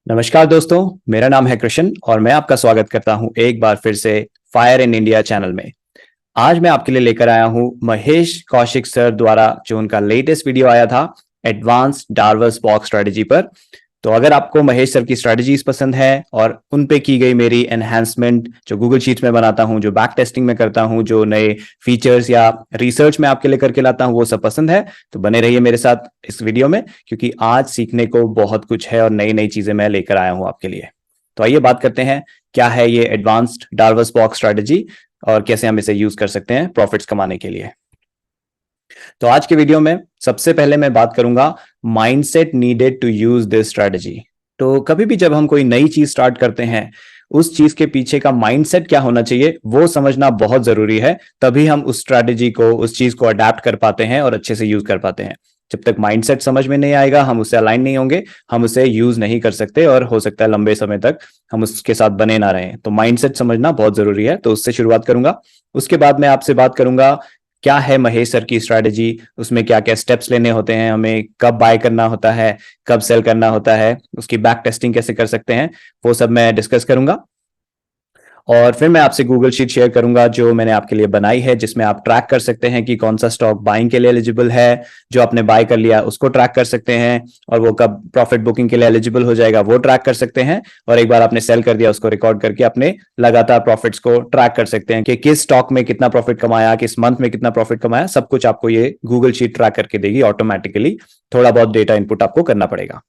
नमस्कार दोस्तों, मेरा नाम है कृष्ण और मैं आपका स्वागत करता हूं एक बार फिर से फायर इन इंडिया चैनल में। आज मैं आपके लिए लेकर आया हूं महेश कौशिक सर द्वारा जो उनका लेटेस्ट वीडियो आया था एडवांस डार्वस बॉक्स स्ट्रेटजी पर। तो अगर आपको महेश सर की स्ट्रेटजीज पसंद है और उन पे की गई मेरी एनहांसमेंट जो गूगल शीट्स में बनाता हूं, जो बैक टेस्टिंग में करता हूं, जो नए फीचर्स या रिसर्च में आपके लिए करके लाता हूं, वो सब पसंद है तो बने रहिए मेरे साथ इस वीडियो में, क्योंकि आज सीखने को बहुत कुछ है और नई नई चीजें मैं लेकर आया हूं आपके लिए। तो आइए बात करते हैं क्या है ये एडवांस्ड डार्वस बॉक्स स्ट्रेटजी और कैसे हम इसे यूज कर सकते हैं प्रॉफिट्स कमाने के लिए। तो आज के वीडियो में सबसे पहले मैं बात करूंगा mindset needed to use this strategy. तो कभी भी जब हम कोई नई चीज स्टार्ट करते हैं, उस चीज के पीछे का माइंडसेट क्या होना चाहिए वो समझना बहुत जरूरी है। तभी हम उस स्ट्रेटजी को, उस चीज को अडेप्ट कर पाते हैं और अच्छे से यूज कर पाते हैं। जब तक माइंडसेट समझ में नहीं आएगा, हम उससे अलाइन नहीं होंगे, हम उसे यूज नहीं कर सकते और हो सकता है लंबे समय तक हम उसके साथ बने ना रहें। तो माइंडसेट समझना बहुत जरूरी है, तो उससे शुरुआत करूंगा। उसके बाद मैं आपसे बात करूंगा क्या है महेश सर की स्ट्रैटेजी, उसमें क्या क्या स्टेप्स लेने होते हैं, हमें कब बाय करना होता है, कब सेल करना होता है, उसकी बैक टेस्टिंग कैसे कर सकते हैं, वो सब मैं डिस्कस करूंगा। और फिर मैं आपसे गूगल शीट शेयर करूंगा जो मैंने आपके लिए बनाई है, जिसमें आप ट्रैक कर सकते हैं कि कौन सा स्टॉक बाइंग के लिए एलिजिबल है। जो आपने बाय कर लिया उसको ट्रैक कर सकते हैं और वो कब प्रॉफिट बुकिंग के लिए एलिजिबल हो जाएगा वो ट्रैक कर सकते हैं। और एक बार आपने सेल कर दिया उसको रिकॉर्ड करके अपने लगातार प्रॉफिट्स को ट्रैक कर सकते हैं कि किस स्टॉक में कितना प्रॉफिट कमाया, किस मंथ में कितना प्रॉफिट कमाया। सब कुछ आपको ये गूगल शीट ट्रैक करके देगी ऑटोमेटिकली। थोड़ा बहुत डेटा इनपुट आपको करना पड़ेगा।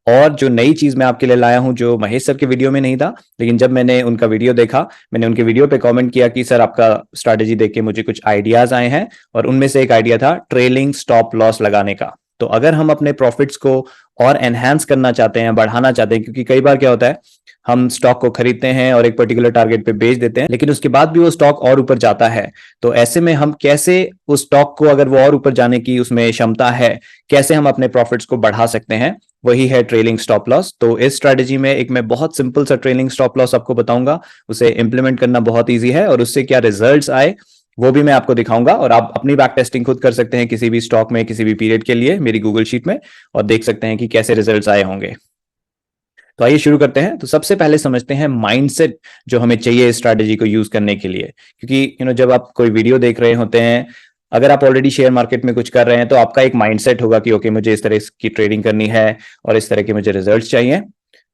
और जो नई चीज मैं आपके लिए लाया हूं जो महेश सर के वीडियो में नहीं था, लेकिन जब मैंने उनका वीडियो देखा, मैंने उनके वीडियो पे कमेंट किया कि सर आपका स्ट्रैटेजी देख के मुझे कुछ आइडियाज आए हैं। और उनमें से एक आइडिया था ट्रेलिंग स्टॉप लॉस लगाने का। तो अगर हम अपने प्रॉफिट्स को और एनहांस करना चाहते हैं, बढ़ाना चाहते हैं, क्योंकि कई बार क्या होता है हम स्टॉक को खरीदते हैं और एक पर्टिकुलर टारगेट पे बेच देते हैं, लेकिन उसके बाद भी वो स्टॉक और ऊपर जाता है। तो ऐसे में हम कैसे उस स्टॉक को, अगर वो और ऊपर जाने की उसमें क्षमता है, कैसे हम अपने प्रॉफिट्स को बढ़ा सकते हैं, वही है ट्रेलिंग स्टॉप लॉस। तो इस स्ट्रेटजी में एक मैं बहुत सिंपल सा ट्रेलिंग स्टॉप लॉस आपको बताऊंगा। उसे इंप्लीमेंट करना बहुत ईजी है और उससे क्या रिजल्ट्स आए वो भी मैं आपको दिखाऊंगा। और आप अपनी बैक टेस्टिंग खुद कर सकते हैं किसी भी स्टॉक में, किसी भी पीरियड के लिए मेरी गूगल शीट में, और देख सकते हैं कि कैसे रिजल्ट्स आए होंगे। तो आइए शुरू करते हैं। तो सबसे पहले समझते हैं माइंडसेट जो हमें चाहिए इस स्ट्रैटेजी को यूज करने के लिए। क्योंकि जब आप कोई वीडियो देख रहे होते हैं, अगर आप ऑलरेडी शेयर मार्केट में कुछ कर रहे हैं तो आपका एक माइंडसेट होगा कि ओके मुझे इस तरह की ट्रेडिंग करनी है और इस तरह के मुझे रिजल्ट्स चाहिए।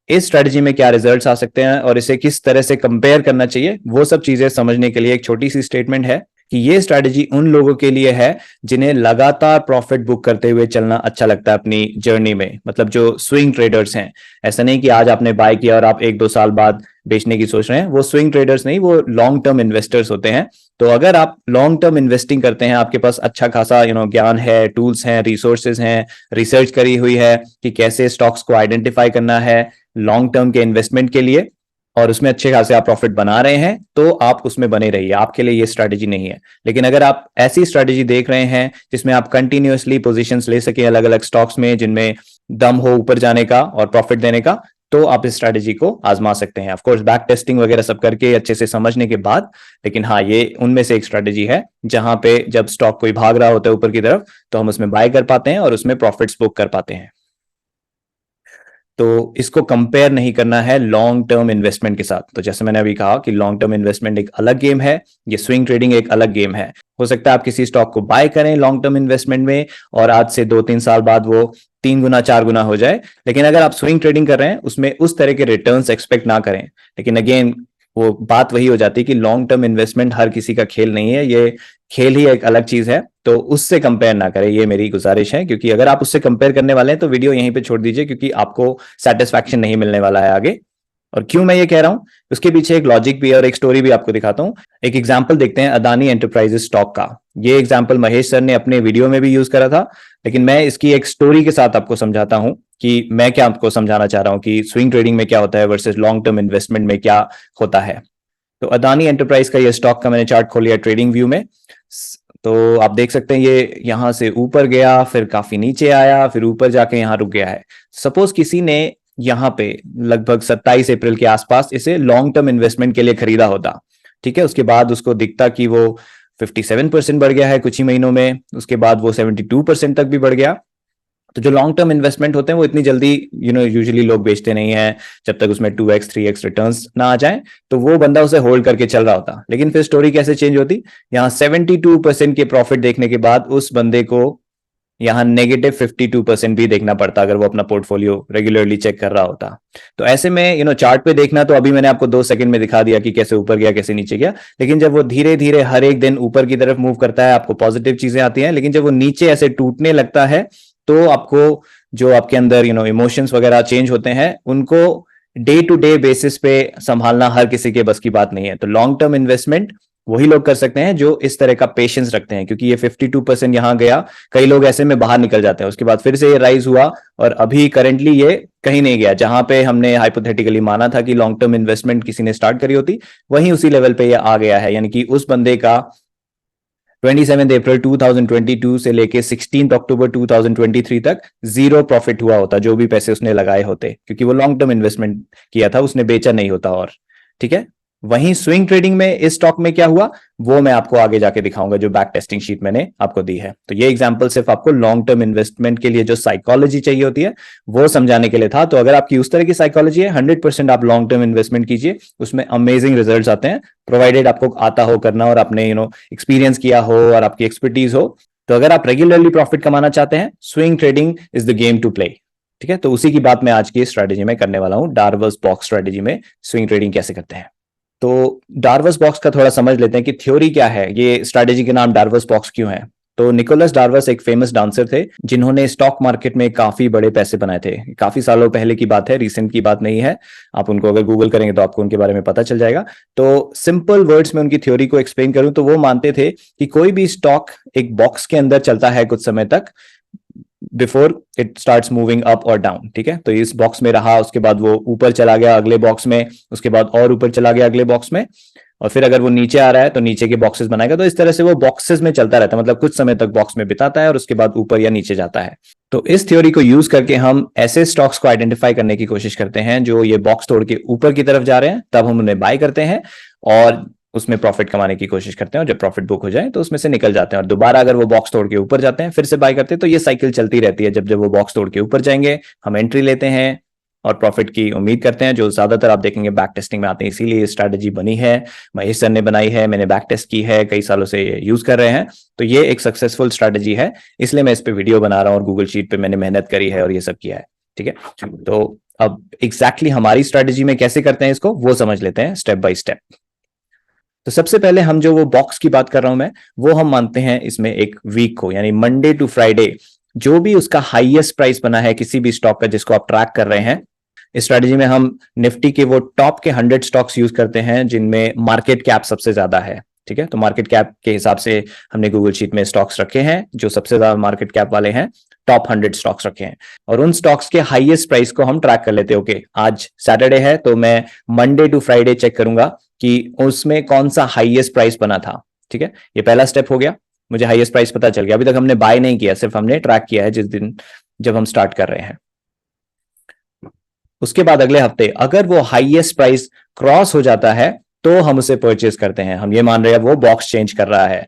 इस स्ट्रेटजी में क्या रिजल्ट्स आ सकते हैं और इसे किस तरह से कंपेयर करना चाहिए, वो सब चीजें समझने के लिए एक छोटी सी स्टेटमेंट है कि ये स्ट्रेटजी उन लोगों के लिए है जिन्हें लगातार प्रॉफिट बुक करते हुए चलना अच्छा लगता है अपनी जर्नी में। मतलब जो स्विंग ट्रेडर्स हैं, ऐसा नहीं कि आज आपने बाय किया और आप 1-2 साल बाद बेचने की सोच रहे हैं, वो स्विंग ट्रेडर्स नहीं, वो लॉन्ग टर्म इन्वेस्टर्स होते हैं। तो अगर आप लॉन्ग टर्म इन्वेस्टिंग करते हैं, आपके पास अच्छा खासा ज्ञान है, टूल्स हैं, रिसोर्सेज हैं, रिसर्च करी हुई है कि कैसे स्टॉक्स को आइडेंटिफाई करना है लॉन्ग टर्म के इन्वेस्टमेंट के लिए, और उसमें अच्छे खासे आप प्रॉफिट बना रहे हैं, तो आप उसमें बने रहिए। आपके लिए ये स्ट्रैटेजी नहीं है। लेकिन अगर आप ऐसी स्ट्रैटेजी देख रहे हैं जिसमें आप कंटिन्यूअसली पोजीशंस ले सके अलग अलग स्टॉक्स में, जिनमें दम हो ऊपर जाने का और प्रॉफिट देने का, तो आप इस स्ट्रैटेजी को आजमा सकते हैं। ऑफकोर्स बैक टेस्टिंग वगैरह सब करके अच्छे से समझने के बाद। लेकिन हाँ, ये उनमें से एक स्ट्रैटेजी है जहां पे जब स्टॉक कोई भाग रहा होता है ऊपर की तरफ, तो हम उसमें बाय कर पाते हैं और उसमें प्रॉफिट्स बुक कर पाते हैं। तो इसको कंपेयर नहीं करना है लॉन्ग टर्म इन्वेस्टमेंट के साथ। तो जैसे मैंने अभी कहा कि लॉन्ग टर्म इन्वेस्टमेंट एक अलग गेम है, ये स्विंग ट्रेडिंग एक अलग गेम है। हो सकता है आप किसी स्टॉक को बाय करें लॉन्ग टर्म इन्वेस्टमेंट में और आज से 2-3 साल बाद वो 3 गुना 4 गुना हो जाए। लेकिन अगर आप स्विंग ट्रेडिंग कर रहे हैं उसमें उस तरह के रिटर्न्स एक्सपेक्ट ना करें। लेकिन अगेन वो बात वही हो जाती है कि लॉन्ग टर्म इन्वेस्टमेंट हर किसी का खेल नहीं है, ये खेल ही एक अलग चीज है। तो उससे कंपेयर ना करें, ये मेरी गुजारिश है। क्योंकि अगर आप उससे कंपेयर करने वाले हैं तो वीडियो यहीं पे छोड़ दीजिए, क्योंकि आपको सेटिस्फैक्शन नहीं मिलने वाला है आगे। और क्यों मैं ये कह रहा हूं, उसके पीछे एक लॉजिक भी है और एक स्टोरी भी आपको दिखाता हूं। एक एग्जांपल देखते हैं अदानी एंटरप्राइजेस स्टॉक का। ये एग्जांपल महेश सर ने अपने वीडियो में भी यूज करा था, लेकिन मैं इसकी एक स्टोरी के साथ आपको समझाता हूं कि मैं क्या आपको समझाना चाह रहा हूं कि स्विंग ट्रेडिंग में क्या होता है वर्सेस लॉन्ग टर्म इन्वेस्टमेंट में क्या होता है। तो अदानी एंटरप्राइज का ये स्टॉक का मैंने चार्ट खोल लिया ट्रेडिंग व्यू में। तो आप देख सकते हैं ये यहां से ऊपर गया, फिर काफी नीचे आया, फिर ऊपर जाके यहां रुक गया है। सपोज किसी ने यहां पे लगभग 27 अप्रैल के आसपास इसे लॉन्ग टर्म इन्वेस्टमेंट के लिए खरीदा होता, ठीक है। उसके बाद उसको दिखता कि वो 57% बढ़ गया है कुछ ही महीनों में, उसके बाद वो 72% तक भी बढ़ गया। तो जो लॉन्ग टर्म इन्वेस्टमेंट होते हैं वो इतनी जल्दी यूजुअली लोग बेचते नहीं है जब तक उसमें 2x 3x रिटर्न्स ना आ जाए, तो वो बंदा उसे होल्ड करके चल रहा होता। लेकिन फिर स्टोरी कैसे चेंज होती, यहाँ 72% के प्रॉफिट देखने के बाद उस बंदे को यहाँ -52% भी देखना पड़ता अगर वो अपना पोर्टफोलियो रेगुलरली चेक कर रहा होता। तो ऐसे में चार्ट पे देखना, तो अभी मैंने आपको 2 सेकंड में दिखा दिया कि कैसे ऊपर गया कैसे नीचे गया, लेकिन जब वो धीरे धीरे हर एक दिन ऊपर की तरफ मूव करता है आपको पॉजिटिव चीजें आती हैं, लेकिन जब वो नीचे ऐसे टूटने लगता है तो आपको जो आपके अंदर इमोशंस वगैरह चेंज होते हैं उनको डे टू डे बेसिस पे संभालना हर किसी के बस की बात नहीं है। तो लॉन्ग टर्म इन्वेस्टमेंट वही लोग कर सकते हैं जो इस तरह का पेशेंस रखते हैं, क्योंकि ये 52% यहां गया, कई लोग ऐसे में बाहर निकल जाते हैं, उसके बाद फिर से ये राइज हुआ और अभी करंटली ये कहीं नहीं गया। जहां पे हमने हाइपोथेटिकली माना था कि लॉन्ग टर्म इन्वेस्टमेंट किसी ने स्टार्ट करी होती, वहीं उसी लेवल पे ये आ गया है। यानी कि उस बंदे का 27 अप्रैल 2022 से लेके 16 अक्टूबर 2023 तक 0 प्रॉफिट हुआ होता, जो भी पैसे उसने लगाए होते, क्योंकि वो लॉन्ग टर्म इन्वेस्टमेंट किया था, उसने बेचा नहीं होता। और ठीक है, वहीं स्विंग ट्रेडिंग में इस स्टॉक में क्या हुआ वो मैं आपको आगे जाके दिखाऊंगा, जो बैक टेस्टिंग शीट मैंने आपको दी है। तो ये एग्जांपल सिर्फ आपको लॉन्ग टर्म इन्वेस्टमेंट के लिए जो साइकोलॉजी चाहिए होती है वो समझाने के लिए था। तो अगर आपकी उस तरह की साइकोलॉजी है, 100% आप लॉन्ग टर्म इन्वेस्टमेंट कीजिए, उसमें अमेजिंग रिजल्ट्स आते हैं, प्रोवाइडेड आपको आता हो करना और आपने एक्सपीरियंस किया हो और आपकी एक्सपर्टीज हो। तो अगर आप रेगुलरली प्रॉफिट कमाना चाहते हैं, swing trading is the game to play. ठीक है, तो उसी की बात मैं आज की स्ट्रेटेजी में करने वाला हूं, डार्वर्स बॉक्स स्ट्रेटेजी में स्विंग ट्रेडिंग कैसे करते हैं। तो डार्वर्स बॉक्स का थोड़ा समझ लेते हैं कि थ्योरी क्या है, ये स्ट्रैटेजी के नाम डार्वर्स बॉक्स क्यों है। तो निकोलस डार्वर्स एक फेमस डांसर थे जिन्होंने स्टॉक मार्केट में काफी बड़े पैसे बनाए थे। काफी सालों पहले की बात है, रिसेंट की बात नहीं है। आप उनको अगर गूगल करेंगे तो आपको उनके बारे में पता चल जाएगा। तो सिंपल वर्ड्स में उनकी थ्योरी को एक्सप्लेन करूं तो वो मानते थे कि कोई भी स्टॉक एक बॉक्स के अंदर चलता है कुछ समय तक before it starts moving up और डाउन। ठीक है, तो इस बॉक्स में रहा, उसके बाद वो ऊपर चला गया अगले बॉक्स में, उसके बाद और ऊपर चला गया अगले बॉक्स में, और फिर अगर वो नीचे आ रहा है तो नीचे के बॉक्सेस बनाएगा। तो इस तरह से वो बॉक्सेस में चलता रहता है, मतलब कुछ समय तक बॉक्स में बिताता है और उसके बाद ऊपर या नीचे जाता है। तो इस थ्योरी को यूज करके हम ऐसे स्टॉक्स को आइडेंटिफाई करने की कोशिश करते हैं जो ये बॉक्स तोड़ के ऊपर की तरफ जा रहे हैं, तब हम उन्हें बाय करते हैं और उसमें प्रॉफिट कमाने की कोशिश करते हैं, और जब प्रॉफिट बुक हो जाए तो उसमें से निकल जाते हैं और दोबारा अगर वो बॉक्स तोड़ के ऊपर जाते हैं फिर से बाय करते हैं। तो ये साइकिल चलती रहती है। जब जब वो बॉक्स तोड़ के ऊपर जाएंगे हम एंट्री लेते हैं और प्रॉफिट की उम्मीद करते हैं, जो ज्यादातर आप देखेंगे बैक टेस्टिंग में आते हैं। इसीलिए ये स्ट्रैटेजी बनी है, महेश सर ने बनाई है, मैंने बैक टेस्ट की है, कई सालों से यूज कर रहे हैं। तो ये एक सक्सेसफुल स्ट्रैटेजी है, इसलिए मैं इस पे वीडियो बना रहा हूँ और गूगल शीट पे मैंने मेहनत करी है और ये सब किया है। ठीक है, तो अब एग्जैक्टली हमारी स्ट्रैटेजी में कैसे करते हैं इसको वो समझ लेते हैं स्टेप बाय स्टेप। तो सबसे पहले हम जो वो बॉक्स की बात कर रहा हूं मैं, वो हम मानते हैं इसमें एक वीक को, यानी मंडे टू फ्राइडे जो भी उसका हाईएस्ट प्राइस बना है किसी भी स्टॉक का जिसको आप ट्रैक कर रहे हैं। इस स्ट्रेटजी में हम निफ्टी के वो टॉप के 100 स्टॉक्स यूज करते हैं जिनमें मार्केट कैप सबसे ज्यादा है। ठीक है, तो मार्केट कैप के हिसाब से हमने गूगल शीट में स्टॉक्स रखे हैं जो सबसे ज्यादा मार्केट कैप वाले हैं, टॉप 100 स्टॉक्स रखे हैं, और उन स्टॉक्स के हाईएस्ट प्राइस को हम ट्रैक कर लेते हैं। ओके, आज सैटरडे है तो मैं मंडे टू फ्राइडे चेक करूंगा कि उसमें कौन सा हाईएस्ट प्राइस बना था। ठीक है, ये पहला स्टेप हो गया, मुझे हाईएस्ट प्राइस पता चल गया। अभी तक हमने बाय नहीं किया, सिर्फ हमने ट्रैक किया है जिस दिन जब हम स्टार्ट कर रहे हैं। उसके बाद अगले हफ्ते अगर वो हाईएस्ट प्राइस क्रॉस हो जाता है तो हम उसे परचेज करते हैं। हम ये मान रहे हैं वो बॉक्स चेंज कर रहा है,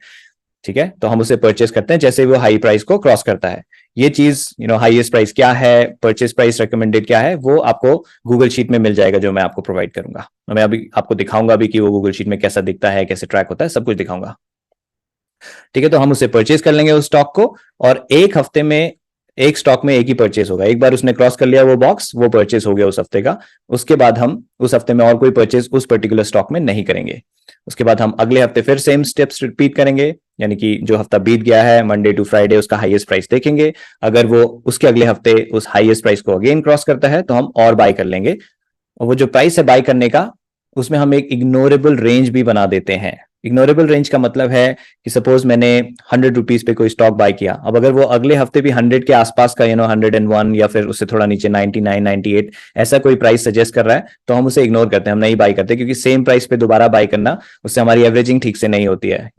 ठीक है, तो हम उसे परचेज करते हैं जैसे वो हाई प्राइस को क्रॉस करता है। ये चीज हाईएस्ट प्राइस क्या है, परचेज प्राइस रिकमेंडेड क्या है, वो आपको गूगल शीट में मिल जाएगा जो मैं आपको प्रोवाइड करूंगा। मैं अभी आपको दिखाऊंगा भी कि वो गूगल शीट में कैसा दिखता है, कैसे ट्रैक होता है, सब कुछ दिखाऊंगा। ठीक है, तो हम उसे परचेज कर लेंगे उस स्टॉक को, और एक हफ्ते में एक स्टॉक में एक ही परचेज होगा। एक बार उसने क्रॉस कर लिया वो बॉक्स, वो परचेज हो गया उस हफ्ते का। उसके बाद हम उस हफ्ते में और कोई परचेज उस पर्टिकुलर स्टॉक में नहीं करेंगे। उसके बाद हम अगले हफ्ते फिर सेम स्टेप्स रिपीट करेंगे, यानी कि जो हफ्ता बीत गया है मंडे टू फ्राइडे उसका हाईएस्ट प्राइस देखेंगे। अगर वो उसके अगले हफ्ते उस हाईएस्ट प्राइस को अगेन क्रॉस करता है तो हम और बाय कर लेंगे। और वो जो प्राइस है बाय करने का, उसमें हम एक इग्नोरेबल रेंज भी बना देते हैं। इग्नोरेबल रेंज का मतलब है कि सपोज मैंने 100 रुपीज पे कोई स्टॉक बाय किया, अब अगर वो अगले हफ्ते भी 100 के आसपास का 101 या फिर उससे थोड़ा नीचे 99 98 ऐसा कोई प्राइस सजेस्ट कर रहा है तो हम उसे इग्नोर करते हैं, हम नहीं बाय करते, क्योंकि सेम प्राइस पे दोबारा बाय करना उससे हमारी एवरेजिंग ठीक से नहीं होती है।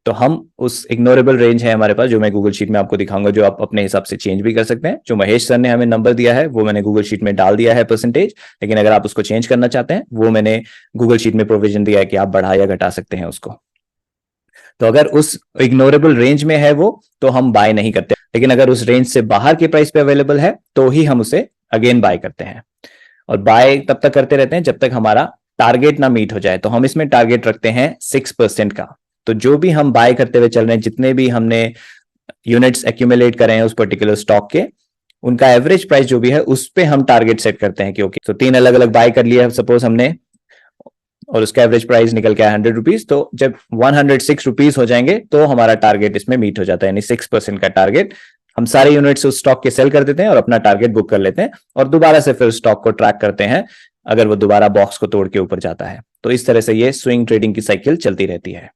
तो हम उस इग्नोरेबल रेंज है हमारे पास, जो मैं गूगल शीट में आपको दिखाऊंगा, जो आप अपने हिसाब से चेंज भी कर सकते हैं। जो महेश सर ने हमें नंबर दिया है वो मैंने गूगल शीट में डाल दिया है परसेंटेज, लेकिन अगर आप उसको चेंज करना चाहते हैं वो मैंने गूगल शीट में प्रोविजन दिया है कि आप बढ़ा या घटा सकते हैं उसको। तो अगर उस इग्नोरेबल रेंज में है वो, तो हम बाय नहीं करते, लेकिन अगर उस रेंज से बाहर के प्राइस पे अवेलेबल है तो ही हम उसे अगेन बाय करते हैं। और बाय तब तक करते रहते हैं जब तक हमारा टारगेट ना मीट हो जाए। तो हम इसमें टारगेट रखते हैं 6% का। तो जो भी हम बाय करते हुए चल रहे हैं, जितने भी हमने यूनिट्स एक्यूमुलेट करे हैं उस पर्टिकुलर स्टॉक के, उनका एवरेज प्राइस जो भी है उस पे हम टारगेट सेट करते हैं। क्योंकि तो 3 अलग अलग बाय कर लिया सपोज हमने, और उसका एवरेज प्राइस निकल के 100 रुपीज, तो जब 106 रुपीज हो जाएंगे तो हमारा टारगेट इसमें मीट हो जाता है, यानी 6% का टारगेट। हम सारे यूनिट्स उस स्टॉक के सेल कर देते हैं और अपना टारगेट बुक कर लेते हैं, और दोबारा से फिर स्टॉक को ट्रैक करते हैं अगर वो दोबारा बॉक्स को तोड़ के ऊपर जाता है। तो इस तरह से ये स्विंग ट्रेडिंग की साइकिल चलती रहती है।